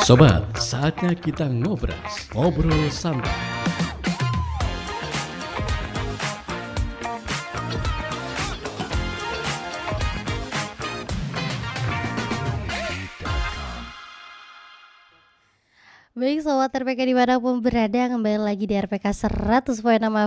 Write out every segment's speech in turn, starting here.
Sobat, saatnya kita ngobras, ngobrol santai. Baik sobat RPK dimanapun berada, kembali lagi di RPK 100.6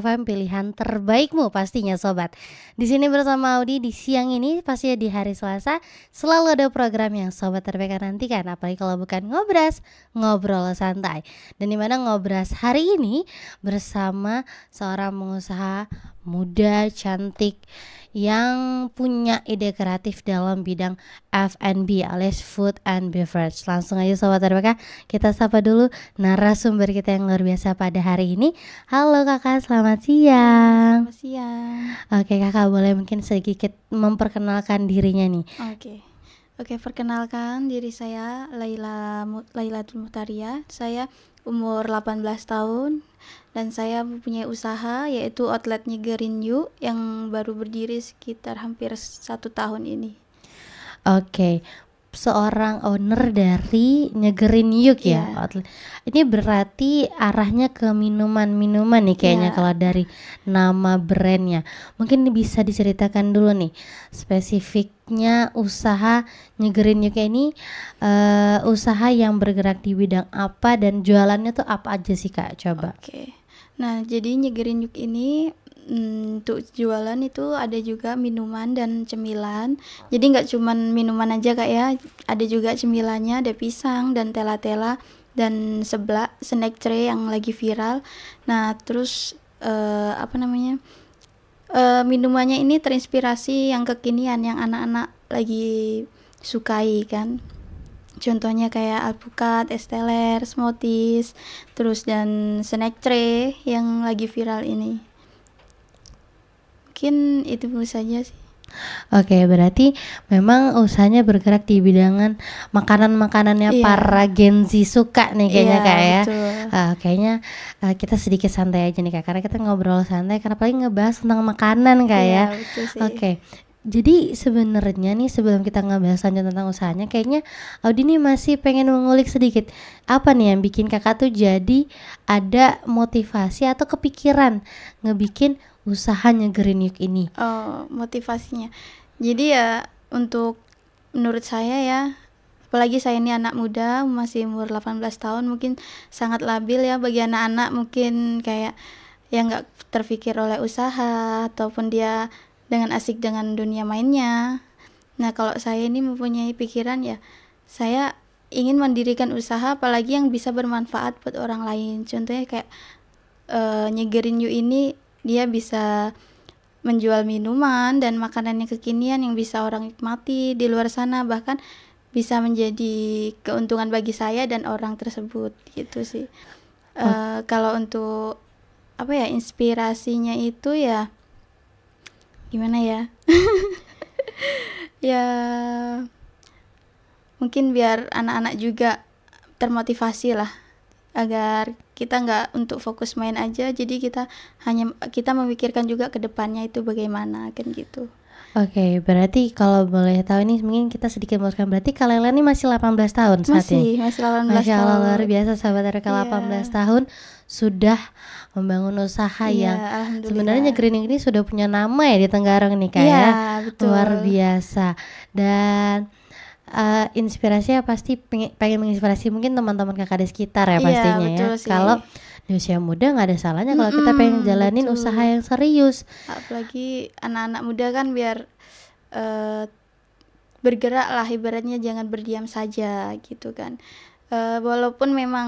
FM, pilihan terbaikmu pastinya sobat. Di sini bersama Audi di siang ini, pastinya di hari Selasa selalu ada program yang sobat RPK nantikan, apalagi kalau bukan ngobras, ngobrol santai. Dan dimana ngobras hari ini bersama seorang pengusaha muda cantik yang punya ide kreatif dalam bidang F&B alias food and beverage. Langsung aja sobat RPK, kita sapa dulu narasumber kita yang luar biasa pada hari ini. Halo kakak, selamat siang. Selamat siang. Oke kakak, boleh mungkin sedikit memperkenalkan dirinya nih. Oke, perkenalkan diri saya Lailatul Muhtaria. Saya umur 18 tahun dan saya mempunyai usaha yaitu outlet Nyegerin You yang baru berdiri sekitar hampir 1 tahun ini. Oke, seorang owner dari Nyegerin Yuk ya. Iya. Outlet. Ini berarti arahnya ke minuman-minuman nih kayaknya Iya. kalau dari nama brandnya. Mungkin bisa diceritakan dulu nih spesifiknya usaha Nyegerin Yuk ini, usaha yang bergerak di bidang apa dan jualannya tuh apa aja sih kak? Coba. Oke. Nah, jadi Nyegerin Yuk ini untuk jualan itu ada juga minuman dan cemilan. Jadi nggak cuman minuman aja kak ya, ada juga cemilannya, ada pisang dan tela-tela dan seblak, snack tray yang lagi viral. Nah terus minumannya ini terinspirasi yang kekinian yang anak-anak lagi sukai kan. Contohnya kayak alpukat, es teler, smoothies, terus dan snack tray yang lagi viral ini. Mungkin itu saja sih. Oke, berarti memang usahanya bergerak di bidangan makanan-makanannya Iya. para Gen Z suka nih kayaknya Iya, kak ya. betul. Kayaknya kita sedikit santai aja nih kak, karena kita ngobrol santai karena paling ngebahas tentang makanan kak ya. Iya, betul sih. Oke, jadi sebenarnya nih sebelum kita ngebahas lanjut tentang usahanya, kayaknya Audi nih masih pengen mengulik sedikit apa nih yang bikin kakak tuh jadi ada motivasi atau kepikiran ngebikin usaha Nyegerin Yuk ini. Oh, motivasinya. Jadi ya untuk menurut saya ya, apalagi saya ini anak muda, masih umur 18 tahun, mungkin sangat labil ya bagi anak-anak, mungkin kayak yang nggak terpikir oleh usaha ataupun dia dengan asik dengan dunia mainnya. Nah, kalau saya ini mempunyai pikiran ya, saya ingin mendirikan usaha apalagi yang bisa bermanfaat buat orang lain. Contohnya kayak Nyegerin You ini dia bisa menjual minuman dan makanan yang kekinian yang bisa orang nikmati di luar sana, bahkan bisa menjadi keuntungan bagi saya dan orang tersebut gitu sih. Kalau untuk inspirasinya itu ya gimana ya? Ya mungkin biar anak-anak juga termotivasi lah, agar kita nggak untuk fokus main aja, jadi kita memikirkan juga ke depannya itu bagaimana kan gitu. Oke, berarti kalau boleh tahu ini mungkin kita sedikit meluruskan, berarti Kak Lela ini masih 18 tahun saat ini? Masih 18 Masya Allah, tahun. luar biasa sahabat RK, Iya. 18 tahun sudah membangun usaha Iya, yang alhamdulillah. sebenarnya Nyegerin ini sudah punya nama ya di Tenggarong nih Kak Iya, ya. betul. Luar biasa. Dan inspirasinya pasti pengen menginspirasi mungkin teman-teman kakak di sekitar ya Iya, pastinya ya. betul sih. Kalau di usia muda nggak ada salahnya kalau kita pengen jalanin betul. usaha yang serius. Apalagi anak-anak muda kan biar bergerak lah, ibaratnya jangan berdiam saja gitu kan. Walaupun memang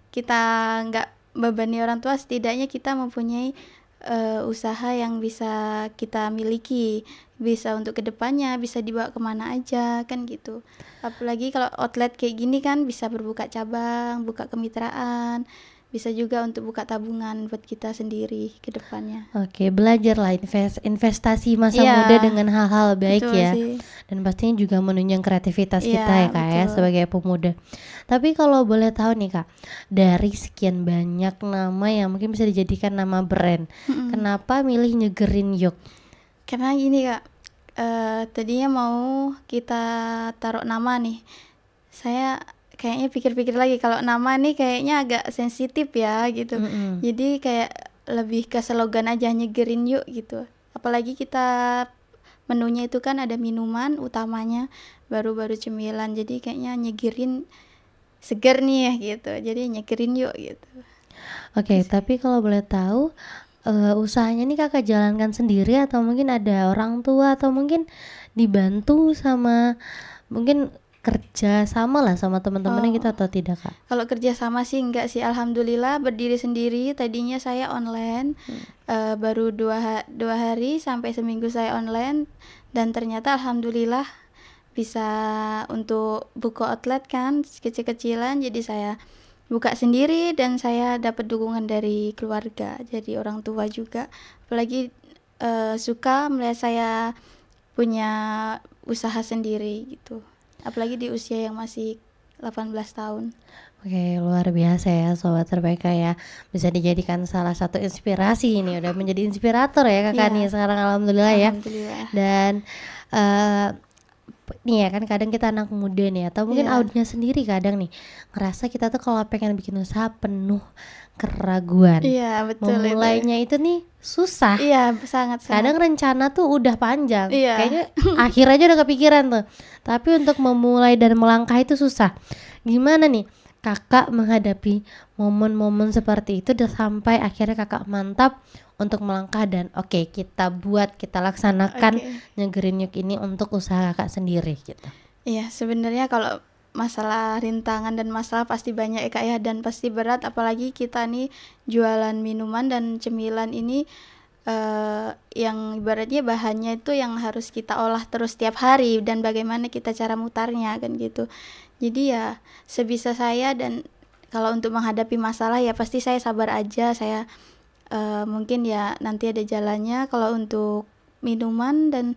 kita nggak bebani orang tua, setidaknya kita mempunyai usaha yang bisa kita miliki, bisa untuk kedepannya, bisa dibawa kemana aja kan gitu. Apalagi kalau outlet kayak gini kan bisa berbuka cabang, buka kemitraan, bisa juga untuk buka tabungan buat kita sendiri ke depannya. Oke, belajarlah investasi masa Iya, muda dengan hal-hal baik betul ya. sih. Dan pastinya juga menunjang kreativitas Iya, kita ya Kak ya betul. sebagai pemuda. Tapi kalau boleh tahu nih Kak, dari sekian banyak nama yang mungkin bisa dijadikan nama brand, kenapa milih Nyegerin Yuk? Karena gini Kak, tadinya mau kita taruh nama nih. Saya kayaknya pikir-pikir lagi kalau nama nih kayaknya agak sensitif ya gitu. Jadi kayak lebih ke slogan aja, nyegerin yuk gitu. Apalagi kita menunya itu kan ada minuman utamanya, baru cemilan. Jadi kayaknya nyegerin seger nih ya gitu. Jadi nyegerin yuk gitu. Oke, tapi kalau boleh tahu usahanya nih kakak jalankan sendiri atau mungkin ada orang tua atau mungkin dibantu sama mungkin kerja sama lah sama teman-temannya gitu atau tidak kak? Kalau kerja sama sih enggak sih, alhamdulillah berdiri sendiri. Tadinya saya online, baru dua hari sampai seminggu saya online, dan ternyata alhamdulillah bisa untuk buka outlet kan kecil-kecilan. Jadi saya buka sendiri dan saya dapat dukungan dari keluarga, jadi orang tua juga. Apalagi suka melihat saya punya usaha sendiri gitu. Apalagi di usia yang masih 18 tahun. Oke, luar biasa ya Sobat RPK ya. Bisa dijadikan salah satu inspirasi ini, udah menjadi inspirator ya kakak nih sekarang alhamdulillah ya. Dan nih ya kan kadang kita anak muda nih atau mungkin Audinya sendiri kadang nih ngerasa kita tuh kalau pengen bikin usaha penuh keraguan. Iya betul. Memulainya itu nih susah. Iya sangat. Kadang rencana tuh udah panjang, kayaknya akhir aja udah kepikiran tuh. Tapi untuk memulai dan melangkah itu susah. Gimana nih kakak menghadapi momen-momen seperti itu udah sampai akhirnya kakak mantap untuk melangkah dan oke, kita laksanakan nyegerin yuk ini untuk usaha kakak sendiri gitu. Iya sebenarnya kalau masalah rintangan dan masalah pasti banyak ya kak ya, dan pasti berat, apalagi kita nih jualan minuman dan cemilan ini yang ibaratnya bahannya itu yang harus kita olah terus tiap hari, dan bagaimana kita cara mutarnya kan gitu. Jadi ya sebisa saya, dan kalau untuk menghadapi masalah ya pasti saya sabar aja. Saya mungkin ya nanti ada jalannya. Kalau untuk minuman dan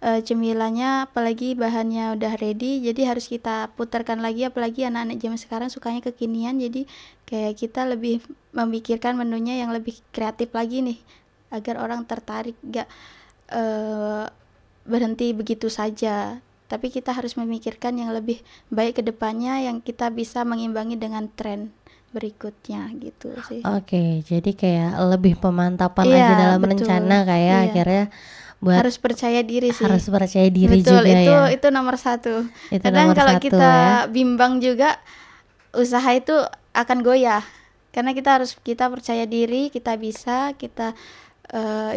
cemilannya apalagi bahannya udah ready, jadi harus kita putarkan lagi. Apalagi anak-anak zaman sekarang sukanya kekinian, jadi kayak kita lebih memikirkan menunya yang lebih kreatif lagi nih, agar orang tertarik, gak berhenti begitu saja. Tapi kita harus memikirkan yang lebih baik ke depannya, yang kita bisa mengimbangi dengan tren berikutnya gitu sih. Oke, jadi kayak lebih pemantapan aja dalam rencana kayak akhirnya buat harus percaya diri sih. Harus percaya diri betul, juga itu nomor satu. Kadang kalau kita bimbang juga, usaha itu akan goyah. Karena kita percaya diri, kita bisa, kita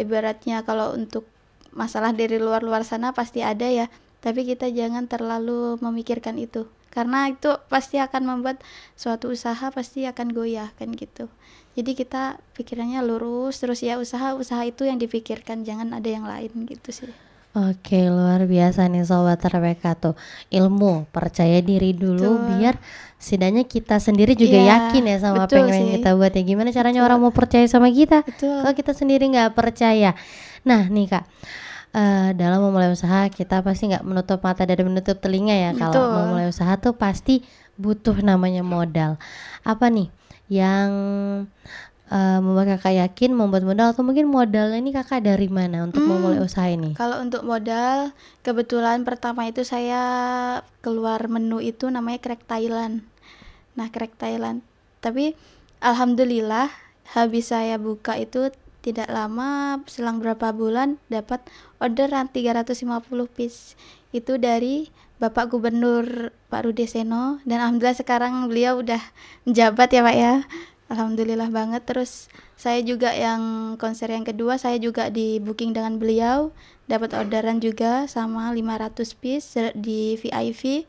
ibaratnya kalau untuk masalah dari luar sana pasti ada ya. Tapi kita jangan terlalu memikirkan itu, karena itu pasti akan membuat suatu usaha pasti akan goyah kan gitu. Jadi kita pikirannya lurus terus ya, usaha itu yang dipikirkan, jangan ada yang lain gitu sih. Oke, luar biasa nih Sobat RPK tuh. Ilmu, percaya diri dulu biar setidaknya kita sendiri juga yakin ya sama apa yang kita buat ya. Gimana caranya orang mau percaya sama kita kalau kita sendiri nggak percaya. Nah nih Kak, dalam memulai usaha kita pasti nggak menutup mata dan menutup telinga ya. Kalau memulai usaha tuh pasti butuh namanya modal. Apa nih yang membuat kakak yakin membuat modal, atau mungkin modalnya ini kakak dari mana untuk memulai usaha ini? Kalau untuk modal, kebetulan pertama itu saya keluar menu itu namanya krek Thailand. Nah krek Thailand, tapi alhamdulillah habis saya buka itu tidak lama, selang berapa bulan dapat orderan 350 piece. Itu dari Bapak Gubernur Pak Rudy Seno, dan alhamdulillah sekarang beliau udah menjabat ya Pak ya. Alhamdulillah banget. Terus saya juga yang konser yang kedua, saya juga di booking dengan beliau, dapat orderan juga sama 500 piece di VIP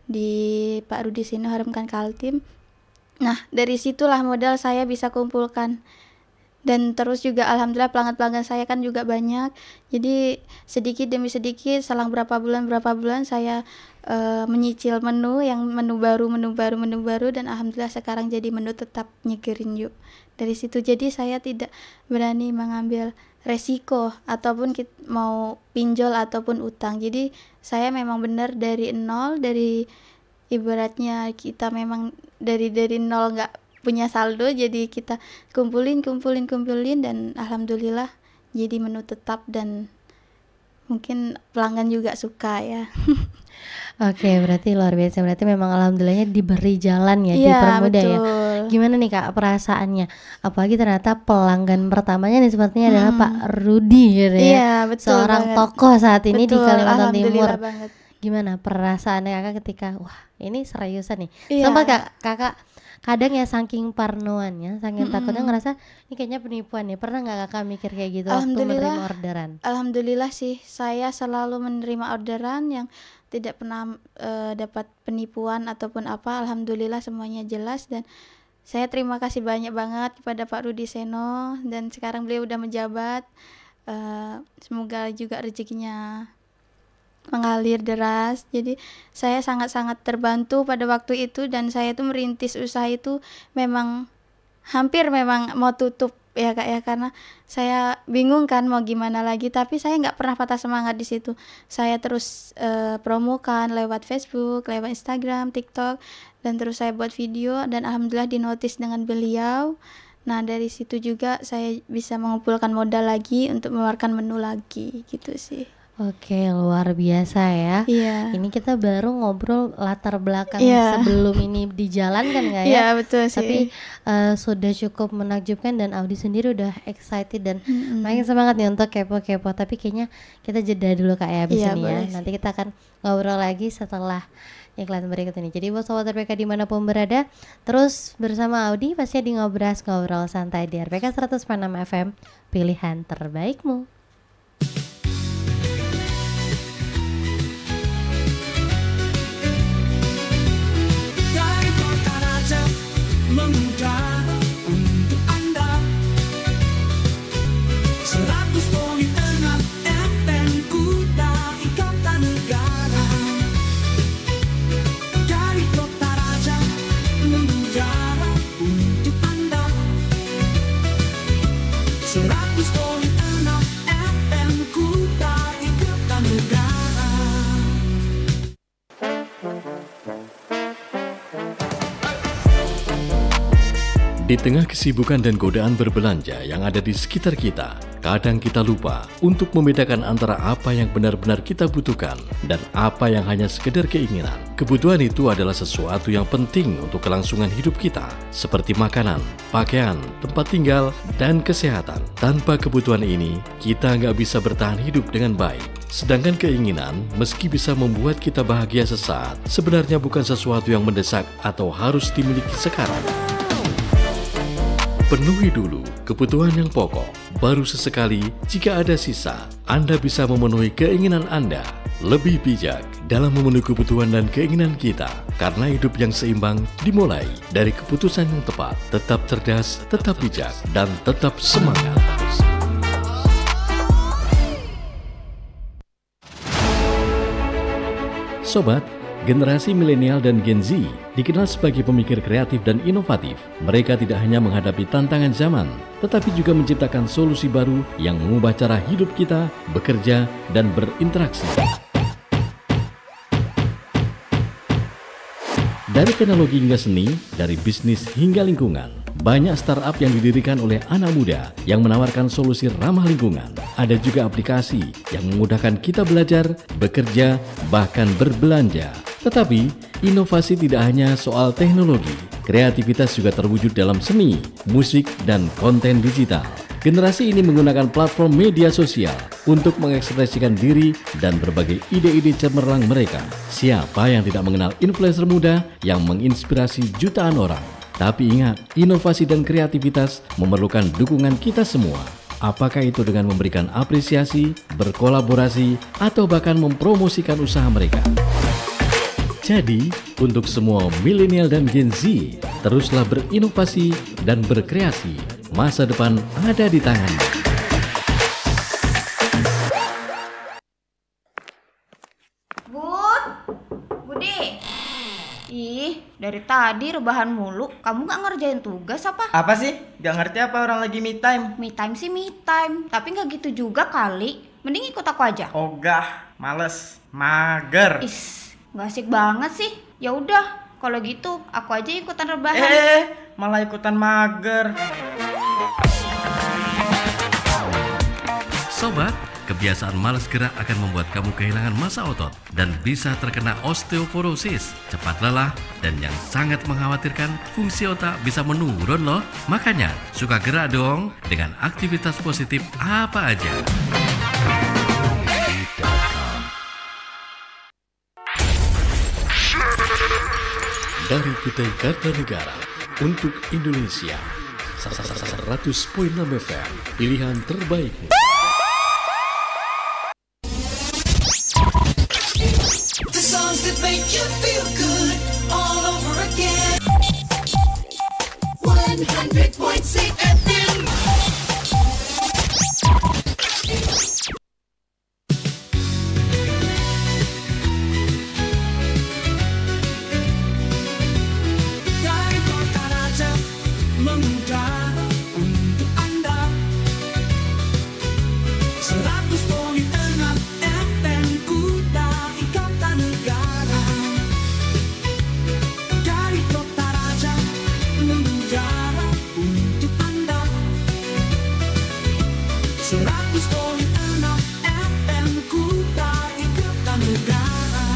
di Pak Rudy Seno Harumkan Kaltim. Nah dari situlah modal saya bisa kumpulkan. Dan terus juga alhamdulillah pelanggan-pelanggan saya kan juga banyak. Jadi sedikit demi sedikit selang berapa bulan saya menyicil menu baru, dan alhamdulillah sekarang jadi menu tetap nyegerin yuk. Dari situ jadi saya tidak berani mengambil resiko ataupun mau pinjol ataupun utang. Jadi saya memang benar dari nol, dari ibaratnya kita memang dari nol, nggak punya saldo, jadi kita kumpulin dan alhamdulillah jadi menu tetap, dan mungkin pelanggan juga suka ya. Oke, berarti luar biasa. Berarti memang alhamdulillahnya diberi jalan ya, Iya, dipermudah ya. betul. Gimana nih Kak perasaannya? Apalagi ternyata pelanggan pertamanya nih sepertinya adalah Pak Mm-mm. Rudi gitu ya. Iya, betul Seorang banget. tokoh saat ini di Betul, Kalimantan Timur. alhamdulillah banget. Gimana perasaannya Kakak ketika wah ini seriusan nih. Iya. Sempat Kakak kadang ya saking parnoannya, saking takutnya Mm-mm. ngerasa ini kayaknya penipuan nih. Pernah nggak Kakak mikir kayak gitu waktu menerima Alhamdulillah, orderan? alhamdulillah sih saya selalu menerima orderan yang tidak pernah dapat penipuan ataupun apa. Alhamdulillah semuanya jelas dan saya terima kasih banyak banget kepada Pak Rudi Seno dan sekarang beliau udah menjabat. Semoga juga rezekinya mengalir deras. Jadi saya sangat-sangat terbantu pada waktu itu dan saya tuh merintis usaha itu memang hampir memang mau tutup ya Kak ya, karena saya bingung kan mau gimana lagi, tapi saya nggak pernah patah semangat di situ. Saya terus promokan lewat Facebook, lewat Instagram, TikTok, dan terus saya buat video dan alhamdulillah dinotis dengan beliau. Nah dari situ juga saya bisa mengumpulkan modal lagi untuk mengeluarkan menu lagi gitu sih. Oke, luar biasa ya. Iya. Ini kita baru ngobrol latar belakang Iya. sebelum ini dijalankan nggak ya? Iya betul sih. Tapi sudah cukup menakjubkan dan Audi sendiri udah excited dan Mm-mm. makin semangat nih untuk kepo-kepo. Tapi kayaknya kita jeda dulu Kak ya abis Iya, ini ya. boleh sih. Nanti kita akan ngobrol lagi setelah iklan berikut ini. Jadi buat sobat RPK dimanapun berada, terus bersama Audi pasti di Ngobras Ngobrol Santai di RPK 100.6 FM, pilihan terbaikmu. Dari kota raja mengudara untuk Anda 100.6 FM Kuta Ikatan Negara. Dari kota raja mengudara untuk Anda 100.6 FM Kuta Ikatan Negara. Di tengah kesibukan dan godaan berbelanja yang ada di sekitar kita, kadang kita lupa untuk membedakan antara apa yang benar-benar kita butuhkan dan apa yang hanya sekedar keinginan. Kebutuhan itu adalah sesuatu yang penting untuk kelangsungan hidup kita, seperti makanan, pakaian, tempat tinggal, dan kesehatan. Tanpa kebutuhan ini, kita nggak bisa bertahan hidup dengan baik. Sedangkan keinginan, meski bisa membuat kita bahagia sesaat, sebenarnya bukan sesuatu yang mendesak atau harus dimiliki sekarang. Penuhi dulu kebutuhan yang pokok, baru sesekali jika ada sisa, Anda bisa memenuhi keinginan Anda. Lebih bijak dalam memenuhi kebutuhan dan keinginan kita, karena hidup yang seimbang dimulai dari keputusan yang tepat. Tetap cerdas, tetap bijak, dan tetap semangat. Sobat, generasi milenial dan Gen Z dikenal sebagai pemikir kreatif dan inovatif. Mereka tidak hanya menghadapi tantangan zaman, tetapi juga menciptakan solusi baru yang mengubah cara hidup kita, bekerja, dan berinteraksi. Dari teknologi hingga seni, dari bisnis hingga lingkungan, banyak startup yang didirikan oleh anak muda yang menawarkan solusi ramah lingkungan. Ada juga aplikasi yang memudahkan kita belajar, bekerja, bahkan berbelanja. Tetapi, inovasi tidak hanya soal teknologi. Kreativitas juga terwujud dalam seni, musik, dan konten digital. Generasi ini menggunakan platform media sosial untuk mengekspresikan diri dan berbagai ide-ide cemerlang mereka. Siapa yang tidak mengenal influencer muda yang menginspirasi jutaan orang? Tapi ingat, inovasi dan kreativitas memerlukan dukungan kita semua. Apakah itu dengan memberikan apresiasi, berkolaborasi, atau bahkan mempromosikan usaha mereka? Jadi, untuk semua milenial dan Gen Z, teruslah berinovasi dan berkreasi. Masa depan ada di tangan. Budi. Ih, dari tadi rebahan mulu. Kamu gak ngerjain tugas apa? Apa sih? Gak ngerti apa orang lagi me time? Me time sih me time, tapi gak gitu juga kali. Mending ikut aku aja. Ogah, males, mager. Is, gak asik banget sih. Ya udah, kalau gitu aku aja ikutan rebahan. Malah ikutan mager. Sobat, Kebiasaan malas gerak akan membuat kamu kehilangan massa otot dan bisa terkena osteoporosis, cepat lelah, dan yang sangat mengkhawatirkan, fungsi otak bisa menurun loh. Makanya, suka gerak dong dengan aktivitas positif apa aja. Dari Kutai Kartanegara untuk Indonesia, 100.6 FM, pilihan terbaikmu. The songs that make you feel good all over again. 100.6 FM. Dari kota raja mengudara untuk Anda. 100.6 FM Kutai Kartanegara. Dari kota raja mengudara untuk Anda. 100.6 FM Kutai Kartanegara.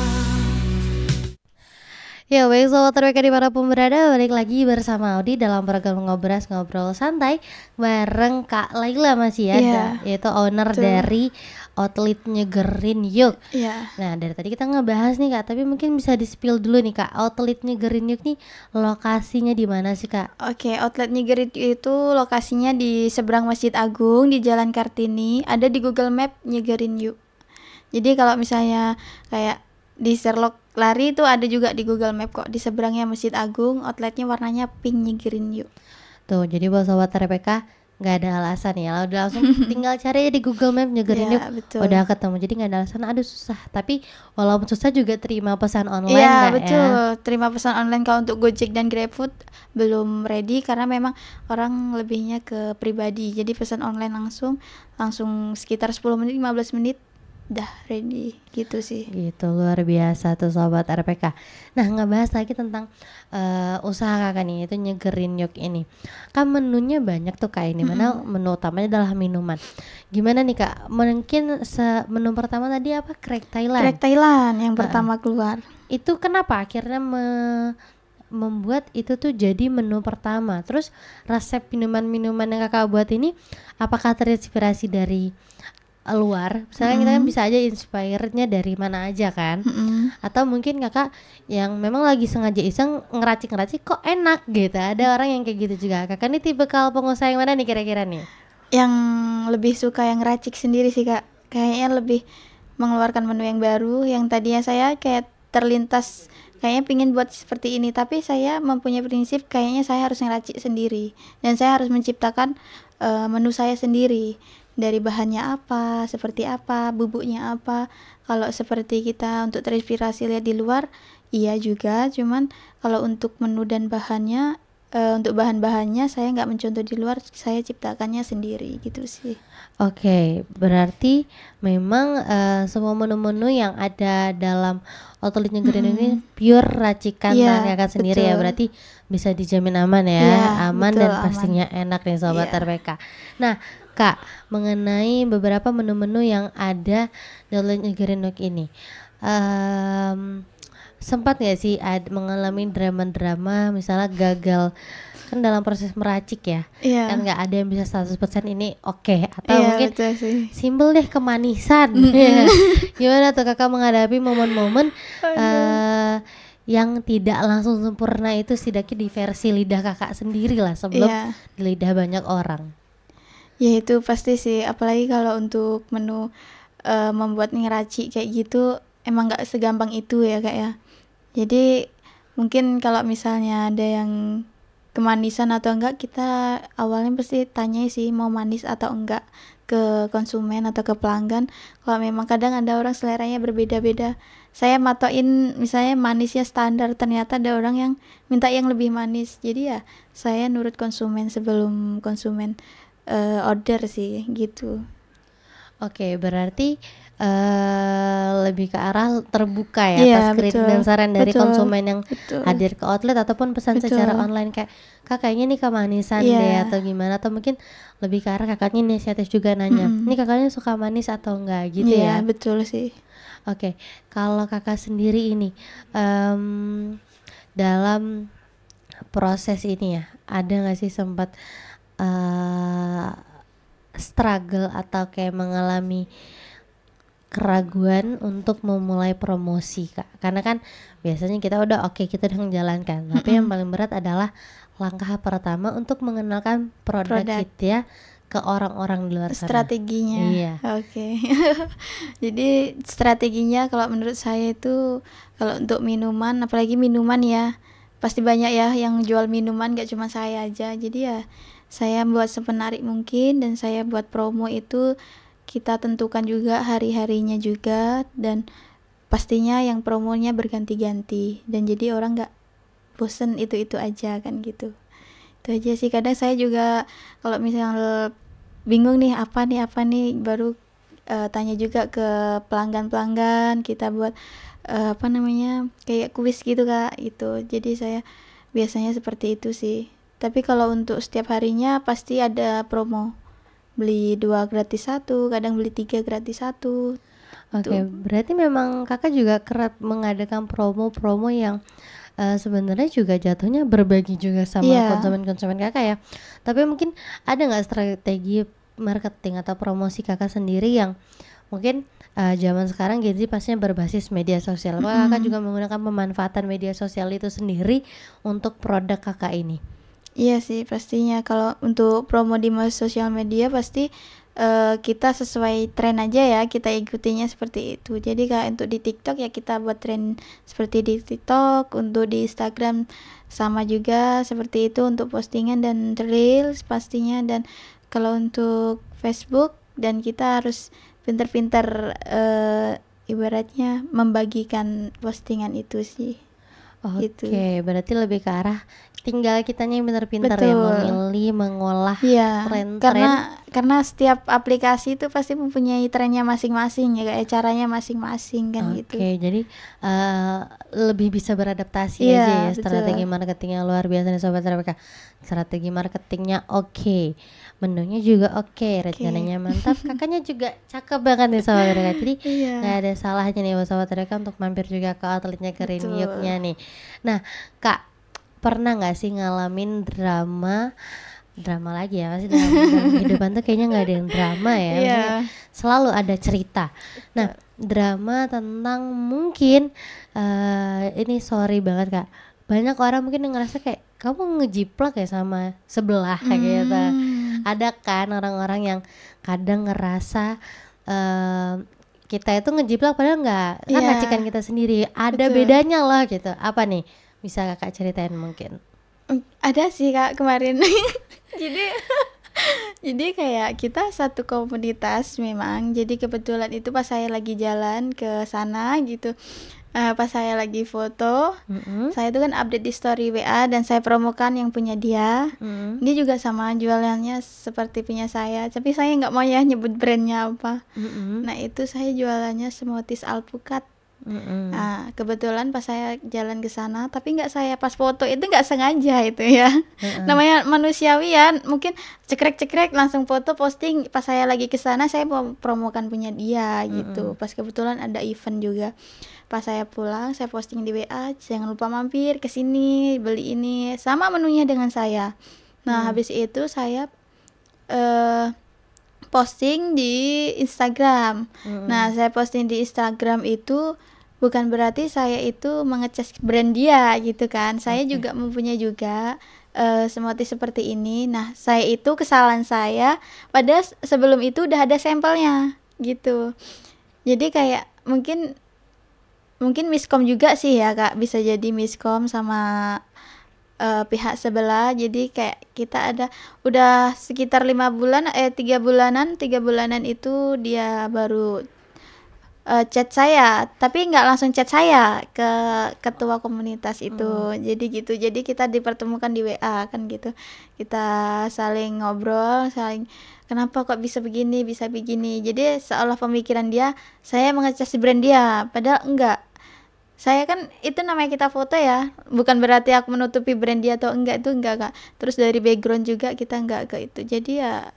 Ya baik sobat TPK dimanapun berada, balik lagi bersama Audi dalam program Ngobras Ngobrol Santai bareng Kak Laila masih ya, Iya, yaitu owner betul. dari outlet Nyegerin Yuk. Iya. Nah dari tadi kita ngebahas nih Kak, tapi mungkin bisa di-spill dulu nih Kak, outlet Nyegerin Yuk nih lokasinya di mana sih Kak? Oke, outlet Nyegerin itu lokasinya di seberang Masjid Agung di Jalan Kartini. Ada di Google Map Nyegerin Yuk. Jadi kalau misalnya kayak di Sherlock lari itu ada juga di Google Map kok, di seberangnya Masjid Agung. Outletnya warnanya pink Nyegerin Yuk. Tuh jadi buat sobat RPK nggak ada alasan ya, udah langsung tinggal cari aja di Google Map Nyegerin Yuk, Iya, betul. udah ketemu. Jadi nggak ada alasan aduh susah, tapi walaupun susah juga terima pesan online Iya nggak betul, ya? terima pesan online. Kalau untuk Gojek dan GrabFood belum ready karena memang orang lebihnya ke pribadi. Jadi pesan online langsung sekitar 10 menit 15 menit udah ready gitu sih. Gitu luar biasa tuh sobat RPK. Nah ngebahas lagi tentang usaha kakak nih, itu Nyegerin Yuk ini kan menunya banyak tuh Kak, ini mana menu utamanya adalah minuman. Gimana nih Kak, mungkin menu pertama tadi apa, krek Thailand. Krek Thailand yang pertama keluar. Itu kenapa akhirnya membuat itu tuh jadi menu pertama? Terus resep minuman-minuman yang kakak buat ini apakah terinspirasi dari luar? Misalnya kita kan bisa aja inspire-nya dari mana aja kan? Atau mungkin kakak yang memang lagi sengaja iseng ngeracik-ngeracik kok enak gitu. Ada orang yang kayak gitu juga. Kakak ini tipe kalau pengusaha yang mana nih kira-kira nih? Yang lebih suka yang racik sendiri sih Kak. Kayaknya lebih mengeluarkan menu yang baru. Yang tadinya saya kayak terlintas kayaknya pingin buat seperti ini, tapi saya mempunyai prinsip kayaknya saya harus ngeracik sendiri dan saya harus menciptakan menu saya sendiri. Dari bahannya apa, seperti apa, bubuknya apa. Kalau seperti kita untuk terinspirasi lihat di luar, iya juga. Cuman kalau untuk menu dan bahannya, untuk bahan-bahannya saya nggak mencontoh di luar, saya ciptakannya sendiri gitu sih. Oke, berarti memang semua menu-menu yang ada dalam outlet Nyegerin ini pure racikan Iya, tangan kakak sendiri ya. betul. Berarti bisa dijamin aman ya, Iya, aman betul, dan aman. pastinya enak nih sobat Iya. RPK. Nah, Kak, mengenai beberapa menu-menu yang ada di outlet Nyegerin Yuk ini, sempat nggak sih mengalami drama-drama misalnya gagal kan dalam proses meracik ya? Iya. Kan nggak ada yang bisa 100% ini oke, atau Iya, mungkin betul sih. simbol deh kemanisan. Ya. Gimana tuh kakak menghadapi momen-momen yang tidak langsung sempurna itu, setidaknya di versi lidah kakak sendiri lah sebelum Iya. di lidah banyak orang. Ya itu pasti sih, apalagi kalau untuk menu membuat ngeracik kayak gitu emang nggak segampang itu ya Kak ya. Jadi mungkin kalau misalnya ada yang kemanisan atau enggak, kita awalnya pasti tanya sih mau manis atau enggak ke konsumen atau ke pelanggan. Kalau memang kadang ada orang seleranya berbeda-beda, saya matoin misalnya manisnya standar, ternyata ada orang yang minta yang lebih manis. Jadi ya saya nurut konsumen sebelum konsumen order sih gitu. Oke, berarti lebih ke arah terbuka ya Iya, atas kritik betul. dan saran dari Betul. konsumen yang Betul. hadir ke outlet ataupun pesan Betul. secara online kayak kak kayaknya nih kemanisan Iya. deh atau gimana, atau mungkin lebih ke arah kakaknya inisiatif juga nanya Mm-mm. ini kakaknya suka manis atau enggak gitu Iya, ya. betul sih. Oke, kalau kakak sendiri ini dalam proses ini ya, ada nggak sih sempat struggle atau kayak mengalami keraguan untuk memulai promosi kak? Karena kan biasanya kita udah oke, kita udah menjalankan, tapi yang paling berat adalah langkah pertama untuk mengenalkan produk Produk. kita ke orang-orang di luar sana. Strateginya. Iya. Oke. Jadi strateginya kalau menurut saya itu, kalau untuk minuman, apalagi minuman ya, pasti banyak ya yang jual minuman, gak cuma saya aja. Jadi ya saya buat semenarik mungkin, dan saya buat promo itu kita tentukan juga hari-harinya juga, dan pastinya yang promonya berganti-ganti, dan jadi orang gak bosen itu aja kan gitu. Itu aja sih. Kadang saya juga kalau misalnya bingung nih apa nih baru tanya juga ke pelanggan kita buat apa namanya, kayak kuis gitu kak gitu. Jadi saya biasanya seperti itu sih. Tapi kalau untuk setiap harinya pasti ada promo, beli 2 gratis 1, kadang beli 3 gratis 1. Oke, berarti memang kakak juga kerap mengadakan promo-promo yang sebenarnya juga jatuhnya berbagi juga sama Iya. konsumen-konsumen kakak ya. Tapi mungkin ada nggak strategi marketing atau promosi kakak sendiri yang mungkin zaman sekarang Gen Z pastinya berbasis media sosial. Apakah kakak juga menggunakan pemanfaatan media sosial itu sendiri untuk produk kakak ini? Iya sih pastinya. Kalau untuk promo di sosial media pasti kita sesuai tren aja ya, kita ikutinya seperti itu. Jadi kayak untuk di TikTok ya kita buat tren seperti di TikTok, untuk di Instagram sama juga seperti itu untuk postingan dan reels pastinya. Dan kalau untuk Facebook, dan kita harus pintar-pintar ibaratnya membagikan postingan itu sih. Oke, Gitu. berarti lebih ke arah tinggal kitanya yang pintar-pintar ya Betul. memilih, mengolah Iya, tren-tren. karena setiap aplikasi itu pasti mempunyai trennya masing-masing ya, kayak caranya masing-masing kan gitu. Oke, jadi lebih bisa beradaptasi Iya, aja ya, betul. strategi marketing yang luar biasa nih Sobat RPK. Strategi marketingnya oke, menunya juga oke, rencananya mantap, kakaknya juga cakep banget nih Sobat RPK. Jadi Iya. nggak ada salahnya nih buat Sobat RPK untuk mampir juga ke outletnya ke Betul. Ringyuknya nih. Nah, Kak, pernah nggak sih ngalamin drama lagi ya, pasti dalam kehidupan tuh kayaknya nggak ada yang drama ya. Iya. Maksudnya selalu ada cerita. Nah, drama tentang mungkin ini sorry banget Kak, banyak orang mungkin yang ngerasa kayak kamu ngejiplak ya sama sebelah kayak gitu. Ada kan orang-orang yang kadang ngerasa kita itu ngejiplak padahal nggak, kan Iya. racikan kita sendiri. Ada Betul. bedanya lah gitu. Apa nih? Bisa kakak ceritain mungkin? Ada sih kak kemarin. jadi kayak kita satu komunitas memang. Jadi kebetulan itu pas saya lagi jalan ke sana gitu, pas saya lagi foto, saya itu kan update di story WA dan saya promokan yang punya dia. Dia juga sama jualannya seperti punya saya, tapi saya nggak mau ya nyebut brandnya apa. Nah itu saya jualannya smoothies alpukat. Nah, kebetulan pas saya jalan ke sana, tapi nggak saya pas foto itu nggak sengaja itu ya. Namanya manusiawi ya, mungkin cekrek langsung foto posting. Pas saya lagi ke sana saya mau promokan punya dia gitu. Pas kebetulan ada event juga. Pas saya pulang saya posting di WA, jangan lupa mampir ke sini beli ini, sama menunya dengan saya. Nah, habis itu saya posting di Instagram. Nah, saya posting di Instagram itu bukan berarti saya itu mengecas brand dia gitu kan. Saya juga mempunyai juga smoothies seperti ini. Nah, saya itu kesalahan saya pada sebelum itu udah ada sampelnya gitu. Jadi kayak mungkin miskom juga sih ya Kak, bisa jadi miskom sama pihak sebelah. Jadi kayak kita udah sekitar 3 bulanan itu dia baru chat saya, tapi nggak langsung chat saya ke ketua komunitas itu. Jadi gitu. Jadi kita dipertemukan di WA kan gitu. Kita saling ngobrol, saling kenapa kok bisa begini, bisa begini. Jadi seolah pemikiran dia, saya mengecas brand dia, padahal enggak. Saya kan itu namanya kita foto ya, bukan berarti aku menutupi brand dia atau enggak, itu enggak Kak. Terus dari background juga kita enggak ke itu. Jadi ya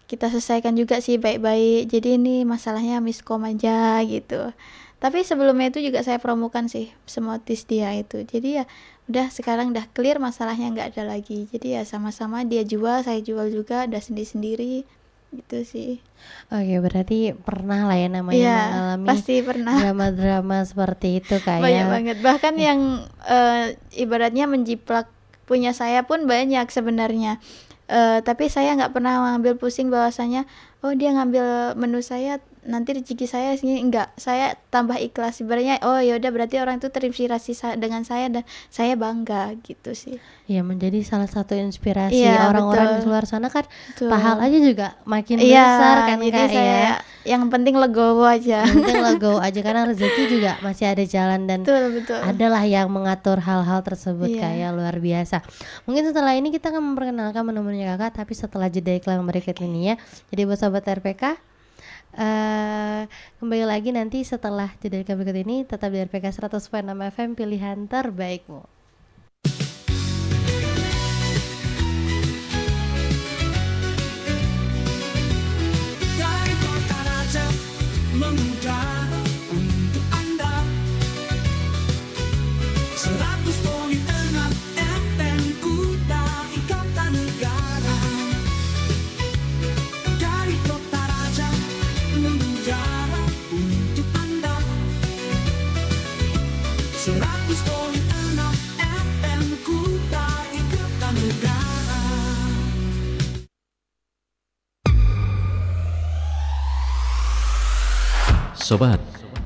kita selesaikan juga sih baik-baik. Jadi ini masalahnya miskom aja gitu. Tapi sebelumnya itu juga saya promokan sih semotis dia itu. Jadi ya udah sekarang udah clear, masalahnya nggak ada lagi. Jadi ya sama-sama dia jual, saya jual juga, udah sendiri-sendiri gitu sih. Oke, berarti pernah lah ya namanya Iya, mengalami pasti pernah. drama-drama seperti itu kayak Banyak banget. Bahkan yang ibaratnya menjiplak punya saya pun banyak sebenarnya. Tapi saya nggak pernah ngambil pusing bahwasanya oh dia ngambil menu saya, nanti rezeki saya sini, enggak. Saya tambah ikhlas sebenarnya. Oh ya udah, berarti orang itu terinspirasi dengan saya dan saya bangga gitu sih. ya menjadi salah satu inspirasi Iya, orang-orang betul. di luar sana kan. Betul. Pahalanya juga makin Iya, besar kan jadi Kak saya ya. yang penting legowo aja. Yang penting go aja karena rezeki juga masih ada jalan dan Betul. adalah yang mengatur hal-hal tersebut Iya. kayak luar biasa. Mungkin setelah ini kita akan memperkenalkan menu-menunya Kakak, tapi setelah jeda iklan berikut ini ya. Jadi buat sahabat RPK, kembali lagi nanti setelah jeda iklan berikut ini, tetap di RPK 100.6 FM, pilihan terbaikmu. Dari kota raja mengudara untuk Anda 100.6 FM Kuta Ikatan Negara. Dari kota raja mengudara untuk Anda 100.6 FM Kuta Ikatan Negara. Sobat,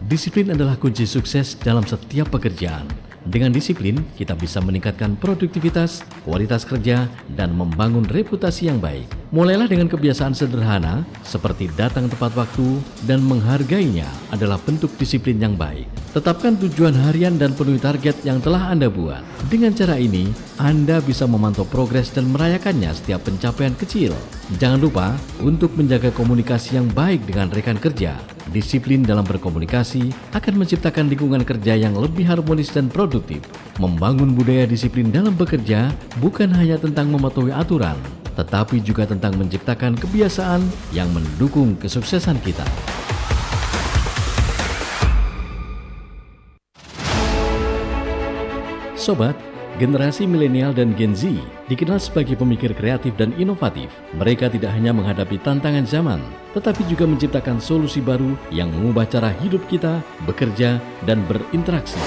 disiplin adalah kunci sukses dalam setiap pekerjaan. Dengan disiplin, kita bisa meningkatkan produktivitas, kualitas kerja, dan membangun reputasi yang baik. Mulailah dengan kebiasaan sederhana, seperti datang tepat waktu dan menghargainya adalah bentuk disiplin yang baik. Tetapkan tujuan harian dan penuhi target yang telah Anda buat. Dengan cara ini, Anda bisa memantau progres dan merayakannya setiap pencapaian kecil. Jangan lupa untuk menjaga komunikasi yang baik dengan rekan kerja. Disiplin dalam berkomunikasi akan menciptakan lingkungan kerja yang lebih harmonis dan produktif. Membangun budaya disiplin dalam bekerja bukan hanya tentang mematuhi aturan, tetapi juga tentang menciptakan kebiasaan yang mendukung kesuksesan kita. Sobat, generasi milenial dan Gen Z dikenal sebagai pemikir kreatif dan inovatif. Mereka tidak hanya menghadapi tantangan zaman, tetapi juga menciptakan solusi baru yang mengubah cara hidup kita, bekerja, dan berinteraksi.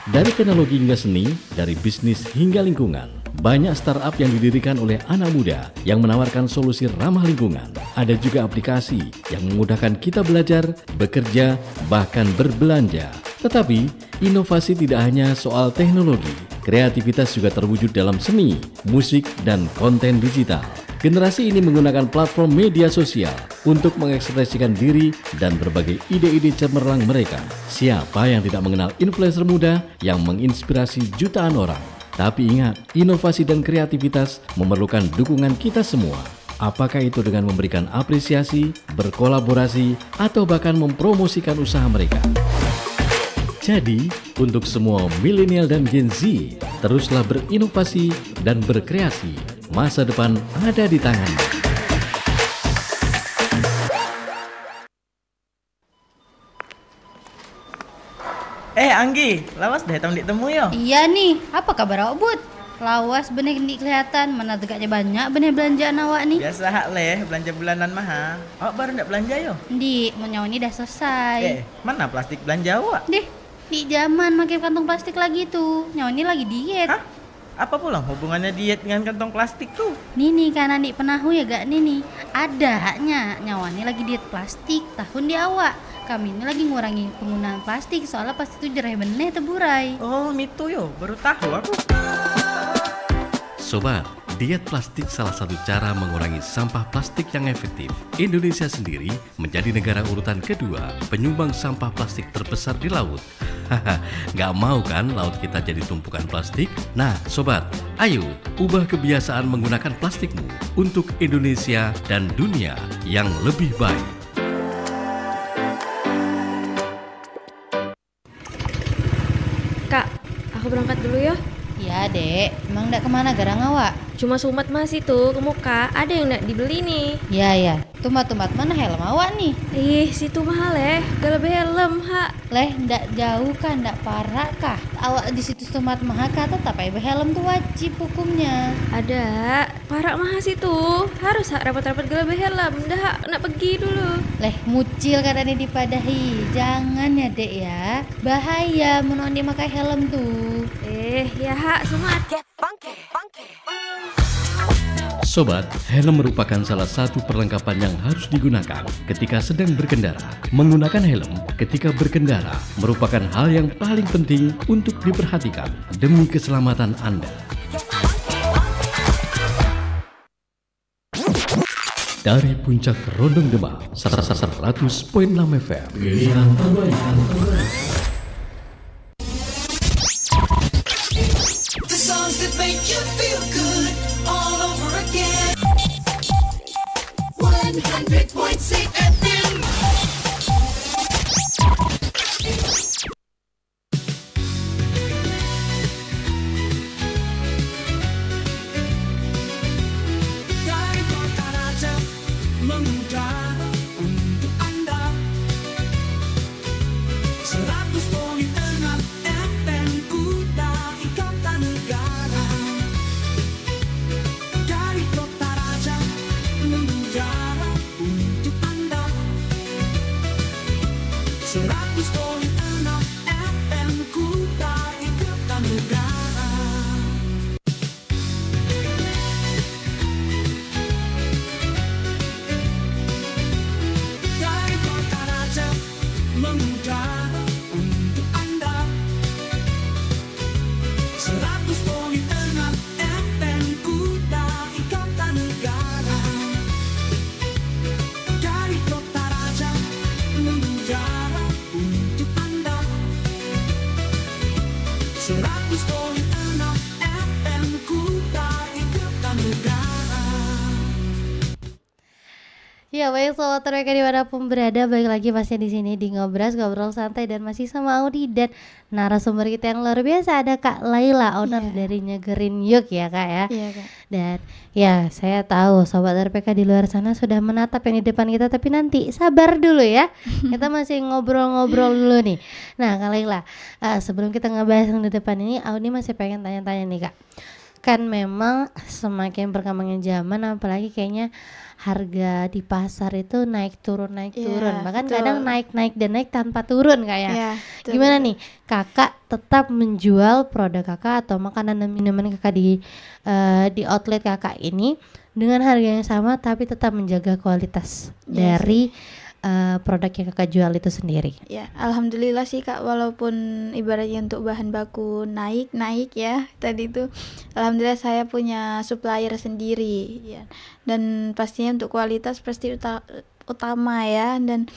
Dari teknologi hingga seni, dari bisnis hingga lingkungan, banyak startup yang didirikan oleh anak muda yang menawarkan solusi ramah lingkungan. Ada juga aplikasi yang memudahkan kita belajar, bekerja, bahkan berbelanja. Tetapi, inovasi tidak hanya soal teknologi. Kreativitas juga terwujud dalam seni, musik, dan konten digital. Generasi ini menggunakan platform media sosial untuk mengekspresikan diri dan berbagai ide-ide cemerlang mereka. Siapa yang tidak mengenal influencer muda yang menginspirasi jutaan orang? Tapi ingat, inovasi dan kreativitas memerlukan dukungan kita semua. Apakah itu dengan memberikan apresiasi, berkolaborasi, atau bahkan mempromosikan usaha mereka? Jadi, untuk semua milenial dan Gen Z, teruslah berinovasi dan berkreasi. Masa depan ada di tangan. Anggi, lawas dah hitam ditemu yo. Iya nih, apa kabar awak Bud? Lawas benih ni kelihatan, mana tegaknya banyak benih belanjaan awak nih. Biasa hak leh, belanja bulanan mah. Awak baru nak belanja yo. Di, menyawa ni dah selesai. Mana plastik belanja awak? Deh, di zaman makin kantong plastik lagi tuh. Nyawa ni lagi diet. Hah? Apa pula hubungannya diet dengan kantong plastik tuh? Nini kan adik penahu ya gak Nini? Ada haknya, nyawa ni lagi diet plastik tahun di awak. Kami ini lagi ngurangi penggunaan plastik soalnya plastik itu jerai benih teburai. Oh, itu yo, baru tahu aku. Sobat, Diet plastik salah satu cara mengurangi sampah plastik yang efektif. Indonesia sendiri menjadi negara urutan kedua penyumbang sampah plastik terbesar di laut. Haha, nggak mau kan laut kita jadi tumpukan plastik? Nah, sobat, ayo ubah kebiasaan menggunakan plastikmu untuk Indonesia dan dunia yang lebih baik. Kak, aku berangkat dulu ya. Ya dek, emang ndak kemana garang awak? Cuma sumat mas itu ke muka, ada yang ndak dibeli nih. Ya, tumat mana helm awak nih? Ih, situ mahal gak lebih helm, ha. Leh, ndak jauh kah, ndak parah kah? Awak di situ tumat mahal kah, tetap aja helm tuh wajib hukumnya. Ada, parak mahal situ. Harus hak rapat-rapat gak lebih helm, dah nak pergi dulu. Leh, mucil katanya dipadahi. Jangan ya dek ya, bahaya menon dia pakai helm tuh. Ya hak, sumat. Sobat, helm merupakan salah satu perlengkapan yang harus digunakan ketika sedang berkendara. Menggunakan helm ketika berkendara merupakan hal yang paling penting untuk diperhatikan demi keselamatan Anda. Dari puncak Rondong Demak, 100.6 FM. Pilihan terbaik. The songs that make you feel good all over again. 100.6 FM. Dari kota raja mengudara untuk Anda. 100.6 FM Kuta Ikatan Negara. Dari kota raja mengudara untuk Anda. 100.6 FM Kuta Ikatan Negara. Dari kota raja mengudara untuk Anda. 100.6 FM Kuta Ikatan Negara. Dari kota raja mengudara untuk Anda. 100.6 FM Kuta Ikatan Negara. Ya baik sobat mereka dimanapun berada, balik lagi pastinya di sini di ngobrol santai dan masih sama Audi dan narasumber kita yang luar biasa, ada Kak Laila, owner dari Nyegerin Yuk ya Kak ya. Iya, Kak. Dan ya saya tahu sobat RPK di luar sana sudah menatap yang di depan kita, tapi nanti sabar dulu ya. Kita masih ngobrol-ngobrol dulu nih. Nah Kak Laila, sebelum kita ngebahas yang di depan ini, Audi masih pengen tanya-tanya nih Kak. Kan memang semakin berkembangnya zaman, apalagi kayaknya harga di pasar itu naik turun bahkan betul. kadang naik dan naik tanpa turun kayak Iya, betul, gimana betul. nih kakak tetap menjual produk kakak atau makanan dan minuman kakak di outlet kakak ini dengan harga yang sama tapi tetap menjaga kualitas Iya dari produk yang kakak jual itu sendiri? Ya, alhamdulillah sih Kak, walaupun ibaratnya untuk bahan baku naik ya tadi itu, alhamdulillah saya punya supplier sendiri ya. Dan pastinya untuk kualitas pasti utama ya, dan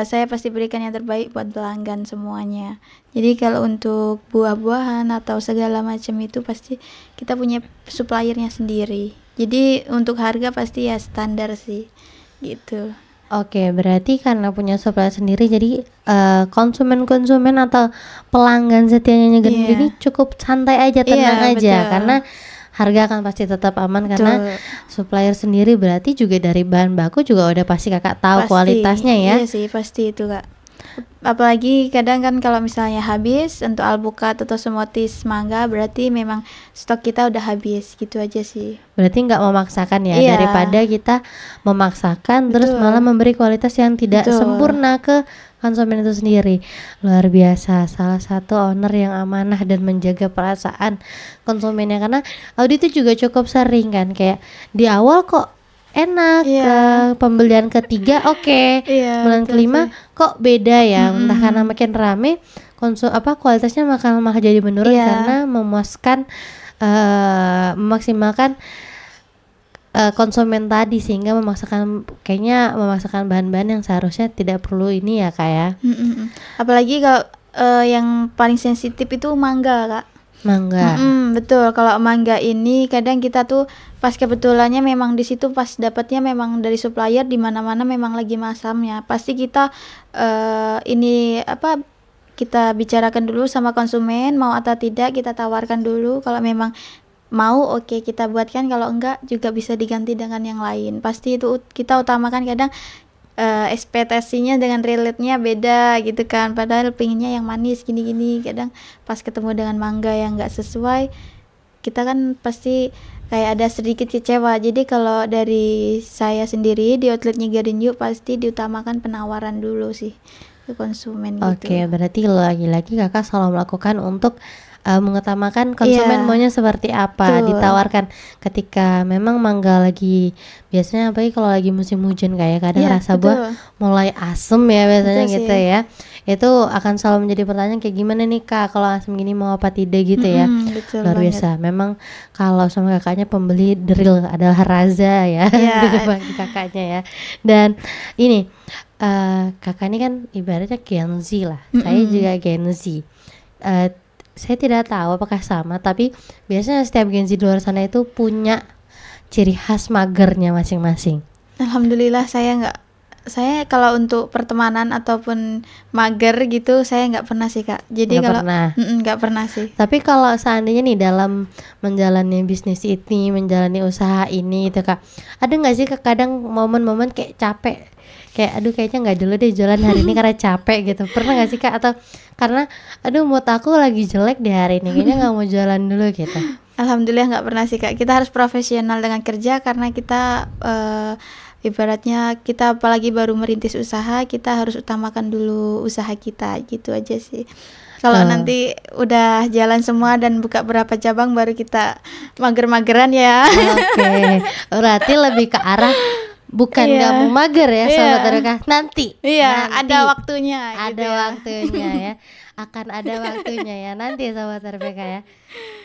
saya pasti berikan yang terbaik buat pelanggan semuanya. Jadi kalau untuk buah-buahan atau segala macam itu pasti kita punya suppliernya sendiri. Jadi untuk harga pasti ya standar sih gitu. Oke, berarti karena punya supplier sendiri, jadi konsumen atau pelanggan setianya Nyegerin ini cukup santai aja, tenang aja, betul. karena harga akan pasti tetap aman. Betul. Karena supplier sendiri berarti juga dari bahan baku juga udah pasti kakak tahu Pasti, kualitasnya ya. Iya sih, pasti itu Kak. Apalagi kadang kan kalau misalnya habis untuk alpukat atau smoothies mangga, berarti memang stok kita udah habis gitu aja sih. Berarti nggak memaksakan ya, Iya. daripada kita memaksakan terus Betul. malah memberi kualitas yang tidak Betul. sempurna ke konsumen itu sendiri. Luar biasa, salah satu owner yang amanah dan menjaga perasaan konsumennya. Karena Audi itu juga cukup sering kan, kayak di awal kok enak, Iya. ke pembelian ketiga oke, Iya, bulan betul kelima sih. kok beda ya, entah karena makin rame kualitasnya malah jadi menurun Iya. karena memuaskan memaksimalkan konsumen tadi, sehingga memaksakan bahan-bahan yang seharusnya tidak perlu ini ya Kak ya. Apalagi kalau yang paling sensitif itu mangga Kak. Mangga. Betul, kalau mangga ini kadang kita tuh pas kebetulannya memang di situ pas dapatnya memang dari supplier, di mana-mana memang lagi masamnya. Pasti kita kita bicarakan dulu sama konsumen mau atau tidak, kita tawarkan dulu. Kalau memang mau oke, kita buatkan, kalau enggak juga bisa diganti dengan yang lain. Pasti itu kita utamakan. Kadang ekspektasinya dengan relate-nya beda gitu kan, padahal pengennya yang manis gini-gini. Kadang pas ketemu dengan mangga yang enggak sesuai, kita kan pasti kayak ada sedikit kecewa. Jadi kalau dari saya sendiri di outlet Nyigarin Yuk pasti diutamakan penawaran dulu sih ke konsumen gitu. Oke, berarti lagi-lagi Kakak selalu melakukan untuk mengutamakan konsumen maunya seperti apa, ditawarkan ketika memang mangga lagi, biasanya apalagi kalau lagi musim hujan kayak kadang rasa buah mulai asem ya biasanya gitu ya. Itu akan selalu menjadi pertanyaan kayak gimana nih Kak kalau asem gini mau apa tidak gitu ya. Luar biasa. Memang kalau sama kakaknya pembeli drill adalah raza ya bagi kakaknya ya. Dan ini kakak ini kan ibaratnya Gen Z lah. Saya juga Gen Z. Saya tidak tahu apakah sama, tapi biasanya setiap Gen Z di luar sana itu punya ciri khas magernya masing-masing. Alhamdulillah saya kalau untuk pertemanan ataupun mager gitu saya nggak pernah sih Kak. Jadi kalau nggak pernah sih. Tapi kalau seandainya nih dalam menjalani bisnis ini, menjalani usaha ini itu Kak, ada nggak sih kadang momen-momen kayak capek, kayak aduh kayaknya nggak dulu deh jualan hari ini karena capek gitu, pernah nggak sih Kak? Atau karena aduh mood aku lagi jelek di hari ini, kayaknya nggak mau jualan dulu gitu? Alhamdulillah nggak pernah sih Kak. Kita harus profesional dengan kerja, karena kita ibaratnya kita apalagi baru merintis usaha, kita harus utamakan dulu usaha kita, gitu aja sih. Kalau nanti udah jalan semua dan buka berapa cabang baru kita mager-mageran ya. Oke, berarti lebih ke arah bukan nggak mau mager ya sobat Rekah, nanti ada waktunya ya, akan ada waktunya ya nanti sobat RPK ya.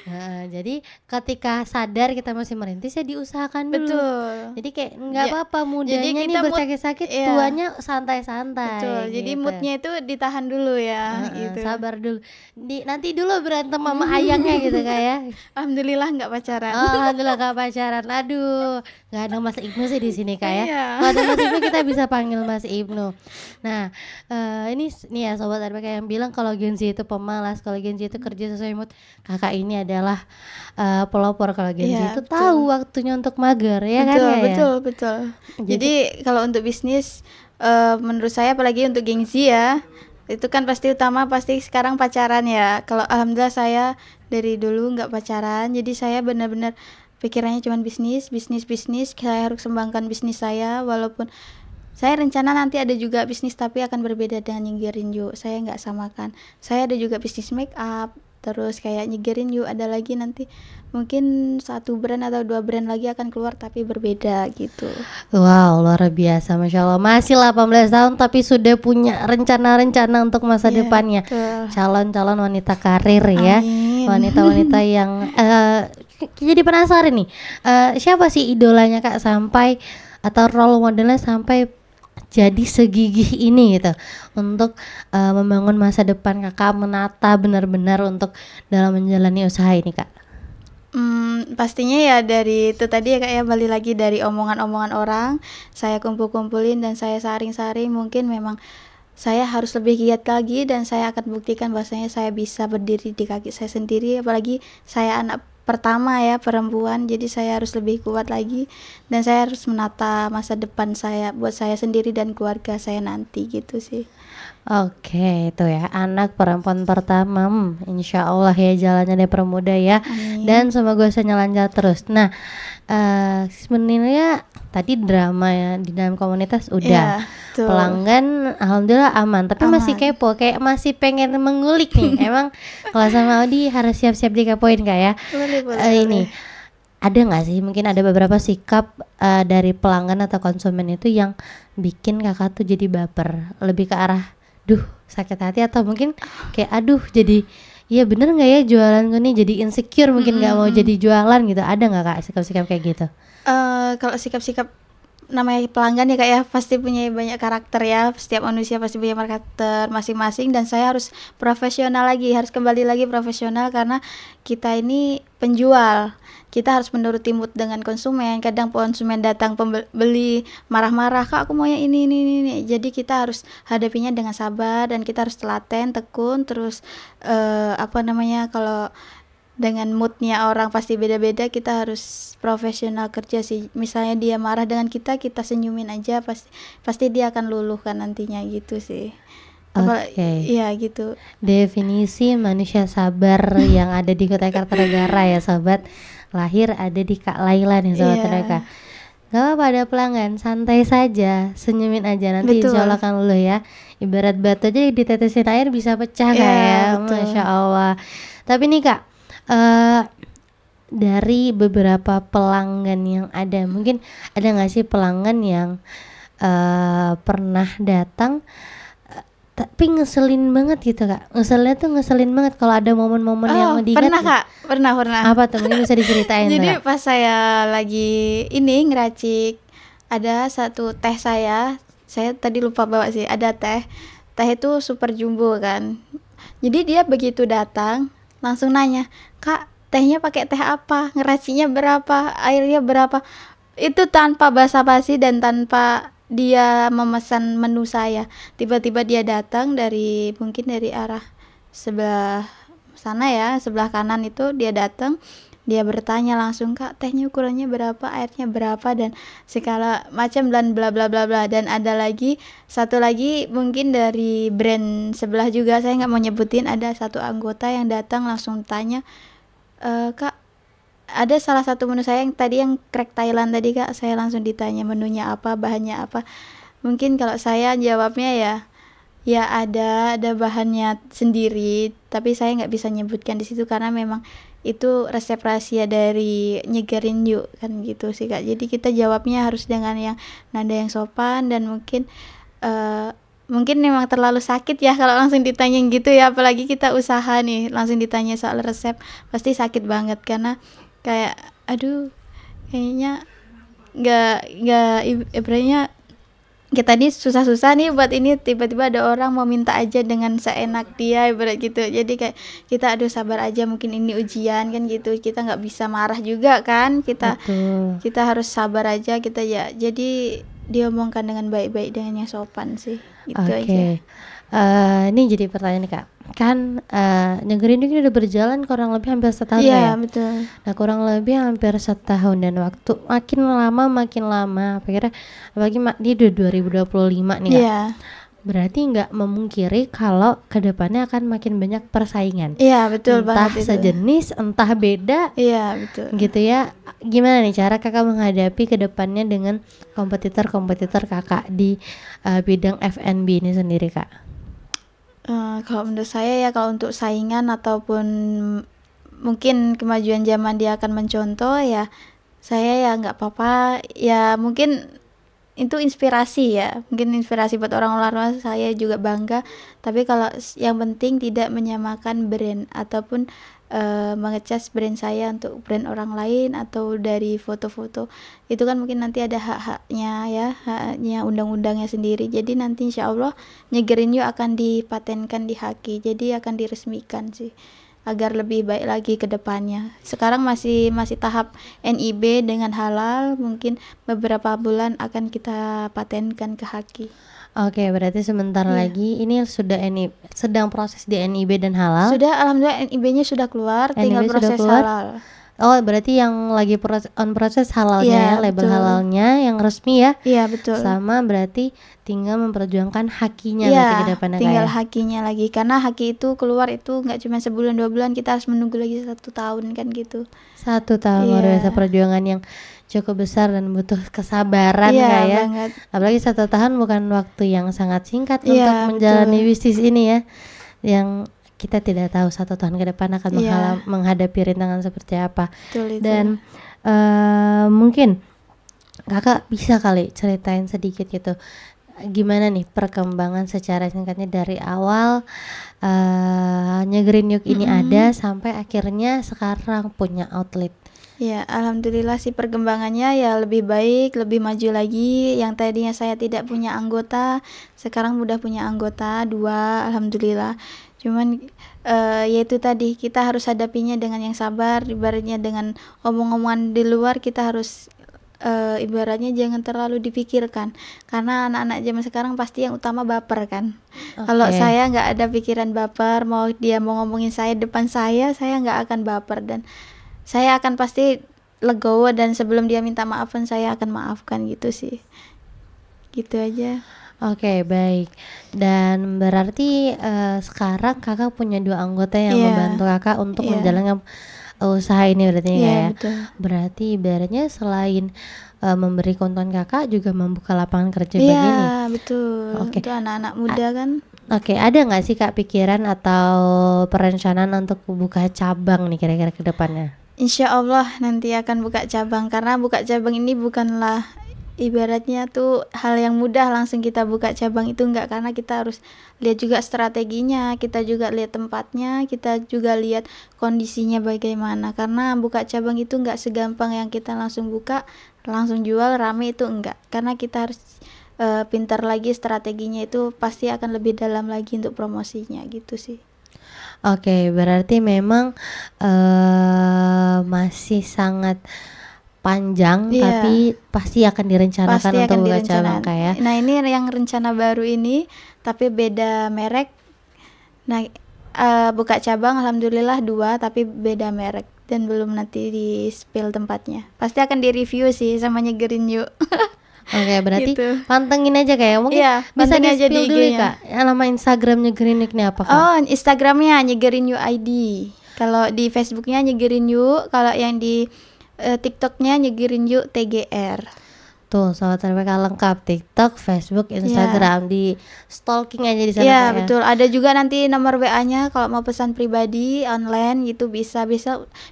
Nah, jadi ketika sadar kita masih merintis ya diusahakan dulu. Betul. Jadi kayak nggak apa-apa, mudanya nih bersakit-sakit, tuanya santai-santai. Betul. Jadi moodnya itu ditahan dulu ya. Gitu. Sabar dulu. Nanti dulu berantem sama ayangnya gitu kayak. Alhamdulillah nggak pacaran. Alhamdulillah nggak pacaran. Aduh, nggak ada Mas Ibnu sih di sini kayak. Kalau ada Mas Ibnu kita bisa panggil Mas Ibnu. Nah, ini nih ya sobat RPK yang bilang kalau Gen Z itu pemalas, kalau Gen Z itu kerja sesuai mood. Kakak ini adalah pelopor kalau Gen Z itu tahu waktunya untuk mager ya kan ya. Betul. Jadi kalau untuk bisnis menurut saya apalagi untuk Gen Z ya, itu kan pasti sekarang pacaran ya. Kalau alhamdulillah saya dari dulu nggak pacaran, jadi saya benar-benar pikirannya cuma bisnis. Saya harus kembangkan bisnis saya, walaupun saya rencana nanti ada juga bisnis tapi akan berbeda dengan Nyigarin Yuk. Saya nggak samakan. Saya ada juga bisnis make up, terus kayak Nyigarin Yuk ada lagi nanti mungkin 1 brand atau 2 brand lagi akan keluar tapi berbeda gitu. Wow, luar biasa, Masya Allah. Masih 18 tahun tapi sudah punya rencana-rencana untuk masa depannya. Calon-calon wanita karir ya. Amin. Wanita-wanita yang jadi penasaran nih, siapa sih idolanya Kak sampai atau role modelnya sampai jadi segigih ini gitu untuk membangun masa depan Kakak, menata benar-benar untuk dalam menjalani usaha ini Kak? Pastinya ya dari itu tadi ya Kak ya, balik lagi dari omongan-omongan orang, saya kumpul-kumpulin dan saya saring-saring. Mungkin memang saya harus lebih giat lagi dan saya akan buktikan bahwasanya saya bisa berdiri di kaki saya sendiri, apalagi saya anak pertama ya, perempuan, jadi saya harus lebih kuat lagi dan saya harus menata masa depan saya buat saya sendiri dan keluarga saya nanti gitu sih. Oke, itu ya, anak perempuan pertama, insya Allah ya jalannya dipermudah ya. Amin. Dan semoga usahanya lancar terus. Nah, sebenarnya tadi drama ya di dalam komunitas udah, pelanggan alhamdulillah aman, tapi masih kepo, kayak masih pengen mengulik nih. Emang kalau sama Audi harus siap-siap dikepoin Kak ya. Boleh. Ini ada nggak sih mungkin ada beberapa sikap dari pelanggan atau konsumen itu yang bikin Kakak tuh jadi baper, lebih ke arah duh sakit hati, atau mungkin kayak aduh jadi iya bener nggak ya jualanku nih, jadi insecure mungkin nggak mau jadi jualan gitu. Ada nggak Kak sikap-sikap kayak gitu? Kalau sikap-sikap namanya pelanggan ya Kak ya, pasti punya banyak karakter ya. Setiap manusia pasti punya karakter masing-masing, dan saya harus profesional lagi, harus kembali lagi profesional karena kita ini penjual. Kita harus menuruti mood dengan konsumen. Kadang konsumen datang pembeli marah-marah, "Kak, aku maunya ini." Jadi kita harus hadapinya dengan sabar, dan kita harus telaten, tekun, terus kalau dengan moodnya orang pasti beda-beda, kita harus profesional kerja sih. Misalnya dia marah dengan kita senyumin aja, pasti dia akan luluh kan nantinya gitu sih. Oke. Iya gitu. Definisi manusia sabar yang ada di Kota Kartanegara ya sobat, lahir ada di Kak Laila nih sobat Iya. mereka. Gak apa-apa, ada pelanggan, santai saja, senyumin aja, nanti Betul. insya Allah akan luluh ya. Ibarat batu aja ditetesin air bisa pecah Kak Iya, ya, betul. Masya Allah. Tapi nih Kak, dari beberapa pelanggan yang ada, mungkin ada nggak sih pelanggan yang pernah datang tapi ngeselin banget gitu Kak? Ngeselin banget kalau ada momen-momen yang diingat. Pernah Kak, pernah. Apa tuh, mungkin bisa diceritain tuh, Jadi Kak? pas saya lagi ini ngeracik, ada satu teh saya tadi lupa bawa sih, ada teh itu super jumbo kan. Jadi dia begitu datang langsung nanya, "Kak, tehnya pakai teh apa? Ngeraciknya berapa? Airnya berapa?" Itu tanpa basa-basi dan tanpa dia memesan menu saya. Tiba-tiba dia datang mungkin dari arah sebelah sana ya, sebelah kanan itu dia datang. Dia bertanya langsung, "Kak, tehnya ukurannya berapa, airnya berapa," dan segala macam dan bla bla bla bla. Dan ada lagi satu lagi mungkin dari brand sebelah juga, saya nggak mau nyebutin, ada satu anggota yang datang langsung tanya, "Kak, ada salah satu menu saya yang tadi yang krek Thailand tadi Kak," saya langsung ditanya menunya apa, bahannya apa. Mungkin kalau saya jawabnya ya ada bahannya sendiri, tapi saya nggak bisa nyebutkan di situ karena memang itu resep rahasia dari Nyegerin Yuk kan gitu sih Kak. Jadi kita jawabnya harus dengan yang nada yang sopan, dan mungkin memang terlalu sakit ya kalau langsung ditanya gitu ya, apalagi kita usaha nih langsung ditanya soal resep, pasti sakit banget karena kayak aduh kayaknya ibaratnya kita nih susah-susah nih buat ini, tiba-tiba ada orang mau minta aja dengan seenak dia ibarat gitu. Jadi kayak kita aduh sabar aja, mungkin ini ujian kan gitu, kita nggak bisa marah juga kan, Betul. kita harus sabar aja kita ya. Jadi diomongkan dengan baik-baik, dengan yang sopan sih gitu Oke. aja. Ini jadi pertanyaan nih Kak. Kan Nyegerin Yuk ini udah berjalan kurang lebih hampir setahun Iya ya? betul. Nah kurang lebih hampir setahun, dan waktu makin lama akhirnya apalagi ini udah 2025 nih Kak. Iya. Berarti nggak memungkiri kalau kedepannya akan makin banyak persaingan, Iya betul entah banget itu. sejenis entah beda Iya betul. gitu ya. Gimana nih cara Kakak menghadapi kedepannya dengan kompetitor Kakak di bidang F&B ini sendiri Kak? Kalau menurut saya ya, kalau untuk saingan ataupun mungkin kemajuan zaman dia akan mencontoh ya, saya ya nggak apa-apa ya, mungkin itu inspirasi ya, mungkin inspirasi buat orang luar, saya juga bangga. Tapi kalau yang penting tidak menyamakan brand ataupun mengecas brand saya untuk brand orang lain, atau dari foto-foto itu kan mungkin nanti ada hak-haknya ya, haknya undang-undangnya sendiri. Jadi nanti insya Allah Nyegerin Yuk akan dipatenkan di Haki, jadi akan diresmikan sih agar lebih baik lagi ke depannya. Sekarang masih tahap NIB dengan halal, mungkin beberapa bulan akan kita patenkan ke Haki. Oke, berarti sebentar lagi ini sedang proses di NIB dan halal. Sudah, alhamdulillah NIB-nya sudah keluar, tinggal NIB sudah proses keluar? halal. Oh, berarti yang lagi proses halalnya Iya, ya, label betul. halalnya yang resmi ya. Iya betul. Sama berarti tinggal memperjuangkan hakinya Iya, nanti ke depannya tinggal kayak. Hakinya lagi, karena Haki itu keluar itu nggak cuma sebulan 2 bulan, kita harus menunggu lagi 1 tahun kan gitu. 1 tahun luar Iya. biasa, perjuangan yang cukup besar dan butuh kesabaran Iya Kak ya. banget. Apalagi 1 tahun bukan waktu yang sangat singkat Iya, untuk menjalani betul. bisnis ini ya, yang kita tidak tahu 1 tahun ke depan akan Iya. menghadapi rintangan seperti apa. Betul itu. Dan mungkin Kakak bisa kali ceritain sedikit gitu, gimana nih perkembangan secara singkatnya dari awal Nyegerin Yuk ini ada sampai akhirnya sekarang punya outlet? Ya, alhamdulillah sih perkembangannya ya lebih baik, lebih maju lagi. Yang tadinya saya tidak punya anggota, sekarang udah punya anggota 2, alhamdulillah. Cuman yaitu tadi kita harus hadapinya dengan yang sabar, ibaratnya dengan omong-omongan di luar kita harus ibaratnya jangan terlalu dipikirkan, karena anak-anak zaman sekarang pasti yang utama baper kan. Kalau saya nggak ada pikiran baper, mau dia mau ngomongin saya depan saya nggak akan baper dan saya akan pasti legowo, dan sebelum dia minta maaf pun saya akan maafkan gitu sih. Gitu aja. Oke, baik. Dan berarti sekarang kakak punya 2 anggota yang membantu kakak untuk menjalankan usaha ini berarti ya. Betul. Berarti ibaratnya selain memberi keuntungan kakak juga membuka lapangan kerja bagi ini. Iya, betul. Untuk anak-anak muda kan. Oke, ada nggak sih kak pikiran atau perencanaan untuk buka cabang nih kira-kira ke depannya? Insya Allah nanti akan buka cabang, karena buka cabang ini bukanlah ibaratnya tuh hal yang mudah langsung kita buka cabang itu enggak, karena kita harus lihat juga strateginya, kita juga lihat tempatnya, kita juga lihat kondisinya bagaimana, karena buka cabang itu enggak segampang yang kita langsung buka langsung jual rame, itu enggak, karena kita harus pintar lagi strateginya, itu pasti akan lebih dalam lagi untuk promosinya gitu sih. Oke, berarti memang masih sangat panjang, tapi pasti akan direncanakan untuk buka cabang kayak. Nah, ini yang rencana baru ini tapi beda merek. Nah, buka cabang alhamdulillah 2 tapi beda merek dan belum nanti di spill tempatnya. Pasti akan di-review sih sama Nyegerin Yuk. Oke, berarti gitu. pantengin aja kayak mungkin bisa di spill dulu kak. Nama Instagram Nyegerin Yuk ini apa kak? Oh, Instagramnya Nyegerin Yuk ID. Kalau di Facebooknya Nyegerin Yuk, kalau yang di TikToknya Nyegerin Yuk TGR. Tuh, sobat RPK lengkap, TikTok, Facebook, Instagram, di stalking aja di sana. Iya, betul. Ada juga nanti nomor WA-nya kalau mau pesan pribadi online gitu bisa.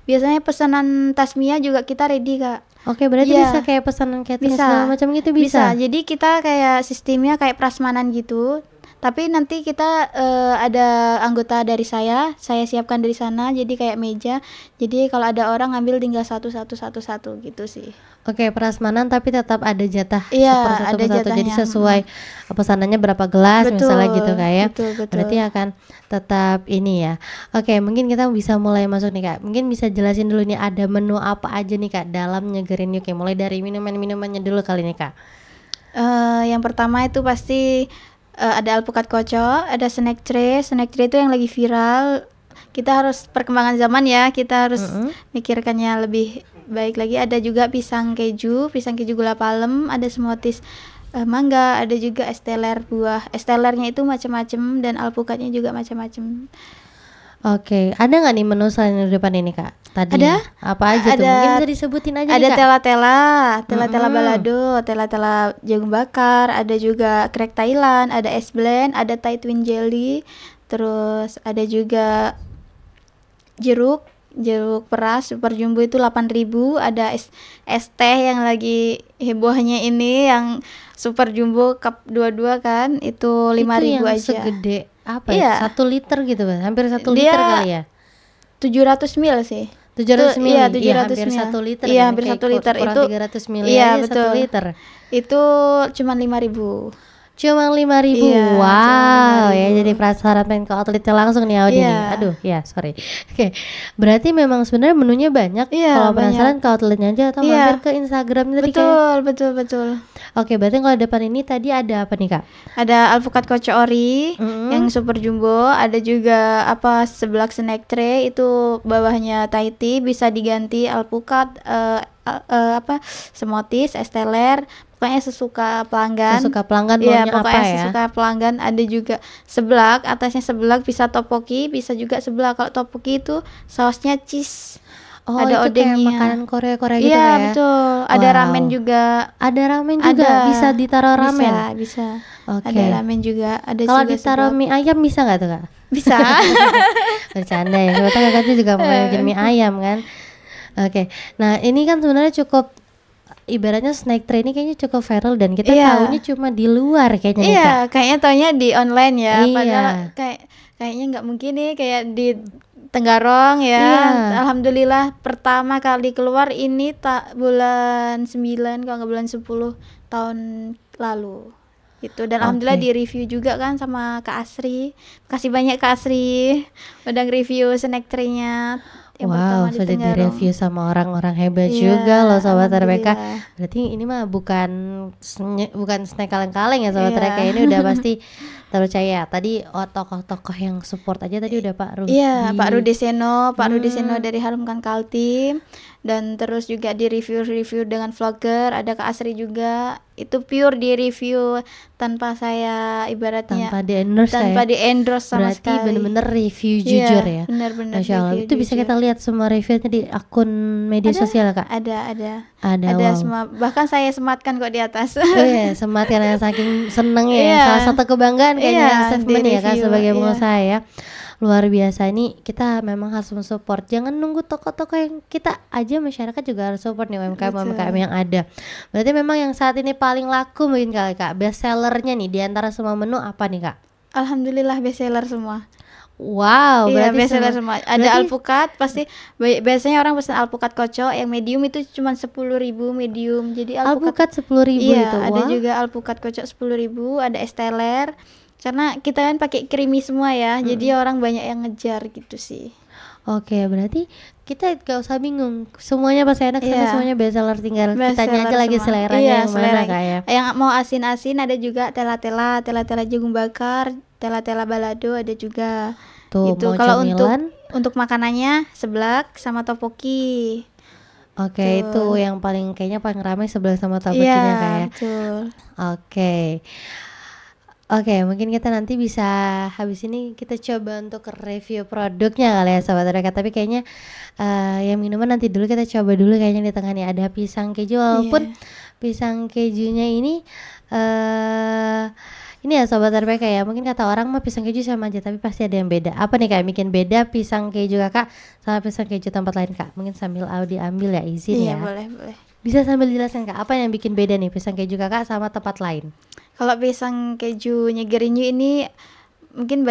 Biasanya pesanan Tasmia juga kita ready, Kak. Oke, berarti bisa kayak pesanan catering segala macam gitu bisa. Jadi kita kayak sistemnya kayak prasmanan gitu. Tapi nanti kita ada anggota dari saya siapkan dari sana, jadi kayak meja. Jadi kalau ada orang ngambil tinggal satu gitu sih. Oke, prasmanan tapi tetap ada jatah ada persatu. Jadi sesuai pesanannya berapa gelas misalnya gitu kayak. Betul. Berarti akan tetap ini ya. Oke, mungkin kita bisa mulai masuk nih kak. Mungkin bisa jelasin dulu nih ada menu apa aja nih kak dalam Nyegerin Yuk. Mulai dari minumannya dulu kali ini kak. Yang pertama itu pasti ada alpukat kocok, ada snack tray itu yang lagi viral. Kita harus perkembangan zaman ya, kita harus mikirkannya lebih baik lagi. Ada juga pisang keju gula palem, ada smoothies mangga, ada juga esteller buah. Estellernya itu macam-macam dan alpukatnya juga macam-macam. Oke, ada nggak nih menu selain di depan ini kak? Tadi ada. Apa aja tuh? Mungkin bisa disebutin aja ada nih kak. Tela-tela balado, tela-tela jagung bakar, ada juga crack Thailand, ada es blend, ada Thai twin jelly, terus ada juga jeruk peras super jumbo itu 8.000, ada es teh yang lagi hebohnya ini yang super jumbo cup 22 kan, itu 5.000 aja. Segede apa ya? 1 liter gitu kan? Hampir 1 liter kali ya? 700 ml sih. 700 ml. Iya, 700 hampir ml. 1 liter. Iya, hampir 1 liter itu 300 ml iya, aja betul. 1 liter. Itu cuma 5.000. Cuma 5.000. Iya, wow, 5.000. ya jadi penasaran pengen ke outletnya langsung nih Audi nih. Aduh, ya sorry. Oke. Berarti memang sebenarnya menunya banyak. Kalau penasaran ke outletnya aja atau mampir ke Instagram tadi Betul. Oke, berarti kalau depan ini tadi ada apa nih Kak? Ada alpukat kocok ori yang super jumbo, ada juga seblak snack tray itu bawahnya Thai tea, bisa diganti alpukat smoothies, esteller, pokoknya sesuka pelanggan maunya apa ya? Sesuka pelanggan. Ada juga seblak, atasnya seblak, bisa topoki, bisa juga seblak. Kalau topoki itu sausnya cheese. Oh, ada itu kayak odengnya. makanan Korea gitu Iya, ya? betul. Ada ramen juga. Ada ramen juga, bisa ditaruh ramen. Bisa. Oke. Ada ramen juga. Ada kalau juga ditaruh seblak. mie ayam bisa nggak tuh Kak? Bisa. Bercanda ya, sebetulnya kakaknya juga mau bikin mie ayam kan. Oke, nah ini kan sebenarnya cukup ibaratnya snack train ini kayaknya cukup viral dan kita Iya. tahunya cuma di luar kayaknya nih, Kak. Iya, kayaknya taunya di online ya. Iya. Padahal kayaknya nggak mungkin nih kayak di Tenggarong ya. Iya. Alhamdulillah pertama kali keluar ini bulan 9 kalau nggak bulan 10 tahun lalu. Gitu. Dan alhamdulillah Oke. di review juga kan sama Kak Asri. Makasih banyak Kak Asri udah review snack tray-nya yang pertama Wow, di sudah Tenggarong. direview sama orang-orang hebat Iya, juga loh Sobat RPK. alhamdulillah. Berarti ini mah bukan snack kaleng-kaleng ya Sobat Iya. RPK. Ini udah pasti terpercaya. Tadi tokoh-tokoh yang support aja tadi udah Pak Rudi. Iya, Pak Rudi Seno, Pak Rudi Seno Hmm. dari Harumkan Kaltim, dan terus juga di review dengan vlogger, ada Kak Asri juga. Itu pure di review tanpa saya ibaratnya Tanpa di endorse tanpa ya. di endorse sama Berarti sekali. bener-bener review Iya, jujur ya. benar-benar Masya Allah. review Itu bisa jujur. kita lihat semua reviewnya di akun media sosial Kak. Ada Ada, ada wow. semua, bahkan saya sematkan kok di atas. Oh iya, semangat karena saking senengnya ya. Iya. Salah satu kebanggaan kayaknya Iya, achievement ya Kak di-review, sebagai iya. pengusaha ya. Luar biasa, ini kita memang harus mensupport. Jangan nunggu toko-toko yang kita aja, masyarakat juga harus support nih UMKM yang ada. Berarti memang yang saat ini paling laku mungkin kali Kak, best sellernya nih di antara semua menu apa nih Kak? Alhamdulillah bestseller semua. Wow, Iya, berarti bestseller semua. Ada berarti- alpukat, pasti biasanya orang pesan alpukat kocok yang medium itu cuma 10.000 medium. Jadi alpukat 10.000 iya, itu. ada Wah. juga alpukat kocok 10.000, ada es teler. Karena kita kan pakai creamy semua ya, jadi orang banyak yang ngejar gitu sih. Oke, berarti kita gak usah bingung. Semuanya pasti enak, karena Iya. semuanya bestseller, tinggal kitanya Bestseller aja lagi semua. seleranya Iya, yang mana selera. Kak ya. Yang mau asin-asin ada juga tela-tela jagung bakar, tela-tela balado ada juga. Tuh, Gitu. mau Kalau cemilan, untuk makanannya seblak sama topoki. oke, itu Betul. yang paling ramai sebelah sama topokinya Iya, Kak ya. betul. Oke. Oke, mungkin kita nanti bisa habis ini kita coba untuk review produknya kali ya Sobat Reka. Tapi kayaknya yang minuman nanti dulu, kita coba dulu kayaknya di tengah nih ada pisang keju. Walaupun Iya. pisang kejunya ini ini ya Sobat RPK ya, mungkin kata orang mah pisang keju sama aja, tapi pasti ada yang beda. Apa nih Kak yang bikin beda pisang keju Kakak sama pisang keju tempat lain Kak? Mungkin sambil Audi ambil ya, izin Iya, ya. boleh. Bisa sambil jelasin Kak, apa yang bikin beda nih pisang keju Kakak sama tempat lain? Kalau pisang keju Nyegerinyu ini mungkin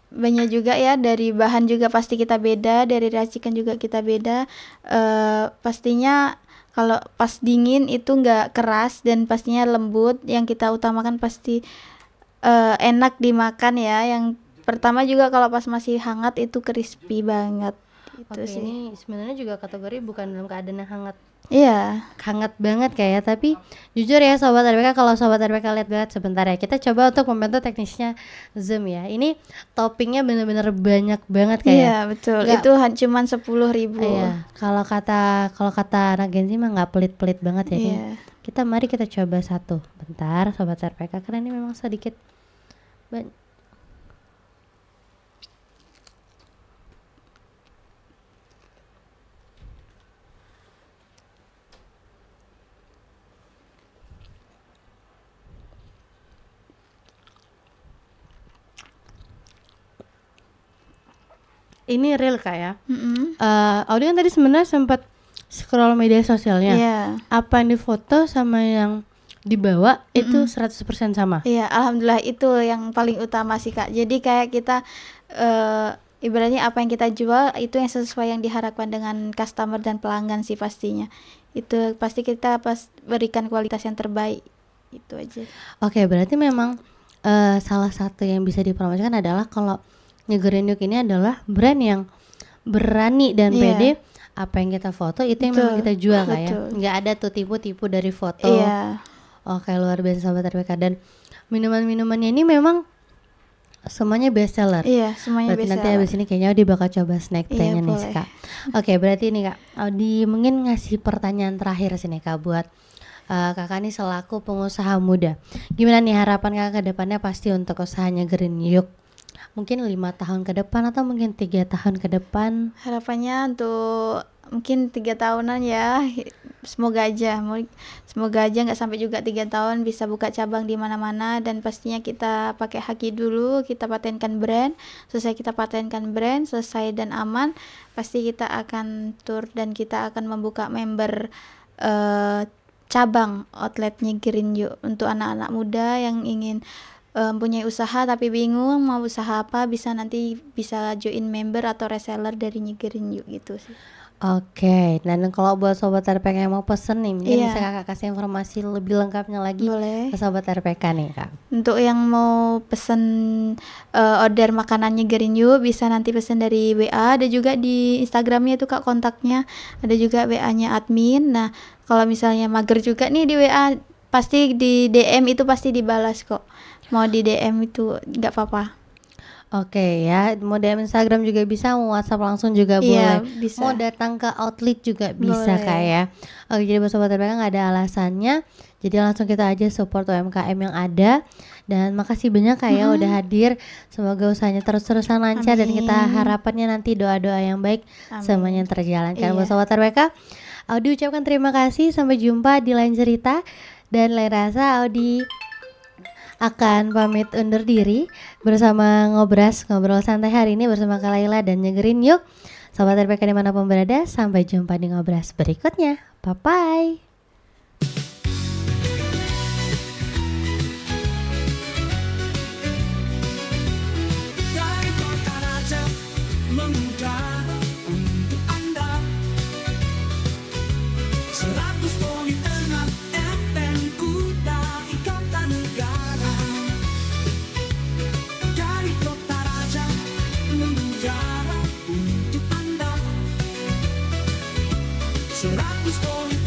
banyak juga ya, dari bahan juga pasti kita beda, dari racikan juga kita beda. Pastinya kalau pas dingin itu nggak keras dan pastinya lembut. Yang kita utamakan pasti enak dimakan ya. Yang pertama juga kalau pas masih hangat itu crispy banget. Itu Oke, sih. ini sebenarnya juga kategori bukan dalam keadaan yang Iya. hangat banget kayak, tapi jujur ya Sobat RPK, kalau Sobat RPK lihat banget sebentar ya, kita coba untuk membantu teknisnya Zoom ya. Ini toppingnya bener-bener banyak banget kayak. Iya, betul. Nggak- Itu cuman 10.000. Iya, kalau kata anak Gen Z mah nggak pelit-pelit banget ya nih. Iya. Mari kita coba satu. Bentar Sobat RPK, karena ini memang sedikit ini real Kak ya. Mm-mm. Audi kan tadi sebenarnya sempat scroll media sosialnya. Iya. Apa yang difoto sama yang dibawa itu 100% sama. Iya, alhamdulillah itu yang paling utama sih Kak. Jadi kayak kita ibaratnya apa yang kita jual itu yang sesuai yang diharapkan dengan customer dan pelanggan sih pastinya. Itu pasti kita berikan kualitas yang terbaik. Itu aja. Oke, berarti memang salah satu yang bisa dipromosikan adalah kalau Nyegerinjuk ini adalah brand yang berani dan Iya. pede. Apa yang kita foto itu yang memang Betul, kita jual Kak ya. betul. Nggak ada tuh tipu-tipu dari foto. Iya. Oke, luar biasa Sobat RPK. Dan minuman-minumannya ini memang semuanya best seller. Iya, semuanya Berarti bisa. nanti habis ini kayaknya Audi bakal coba snack Iya, tray-nya nih boleh. Kak. Oke, berarti ini Kak, Audi mungkin ngasih pertanyaan terakhir sini Kak buat Kakak nih selaku pengusaha muda. Gimana nih harapan Kakak ke depannya pasti untuk usahanya Nyegerinjuk? Mungkin 5 tahun ke depan atau mungkin 3 tahun ke depan? Harapannya untuk mungkin 3 tahunan ya. Semoga aja nggak sampai juga 3 tahun, bisa buka cabang di mana-mana. Dan pastinya kita pakai haki dulu, kita patenkan brand. Selesai kita patenkan brand, selesai dan aman, pasti kita akan tur dan kita akan membuka member cabang outletnya Green You untuk anak-anak muda yang ingin punya usaha tapi bingung mau usaha apa, nanti bisa join member atau reseller dari Green You gitu sih. Oke, dan kalau buat sobat RPK yang mau pesen nih, mungkin Iya. bisa kakak kasih informasi lebih lengkapnya lagi Boleh. ke sobat RPK nih kak. Untuk yang mau pesen order makanannya Green You bisa nanti pesen dari WA, ada juga di Instagramnya itu kak kontaknya, ada juga WA-nya admin. Nah kalau misalnya mager juga nih di WA, pasti di DM itu pasti dibalas kok. Mau di DM itu nggak apa-apa. Oke ya, mau DM Instagram juga bisa, mau WhatsApp langsung juga Iya, boleh. bisa. Mau datang ke outlet juga bisa Boleh. kak ya. Oke, jadi buat sobat RPK nggak ada alasannya. Jadi langsung kita aja support UMKM yang ada. Dan makasih banyak kak ya udah hadir. Semoga usahanya terus-terusan lancar dan kita Amin. harapannya nanti doa-doa yang baik Amin. semuanya terjalankan. Iya. Buat sobat RPK, Audi ucapkan terima kasih. Sampai jumpa di lain cerita. Dan lain rasa Audi akan pamit undur diri bersama ngobrol santai hari ini bersama Kak Laila dan Green You. Sobat RPK dimanapun berada, sampai jumpa di ngobras berikutnya. Bye-bye. Dari kota raja mengudara untuk Anda 100.6 FM Kuta Ikatan Negara. Dari kota raja mengudara untuk Anda 100.6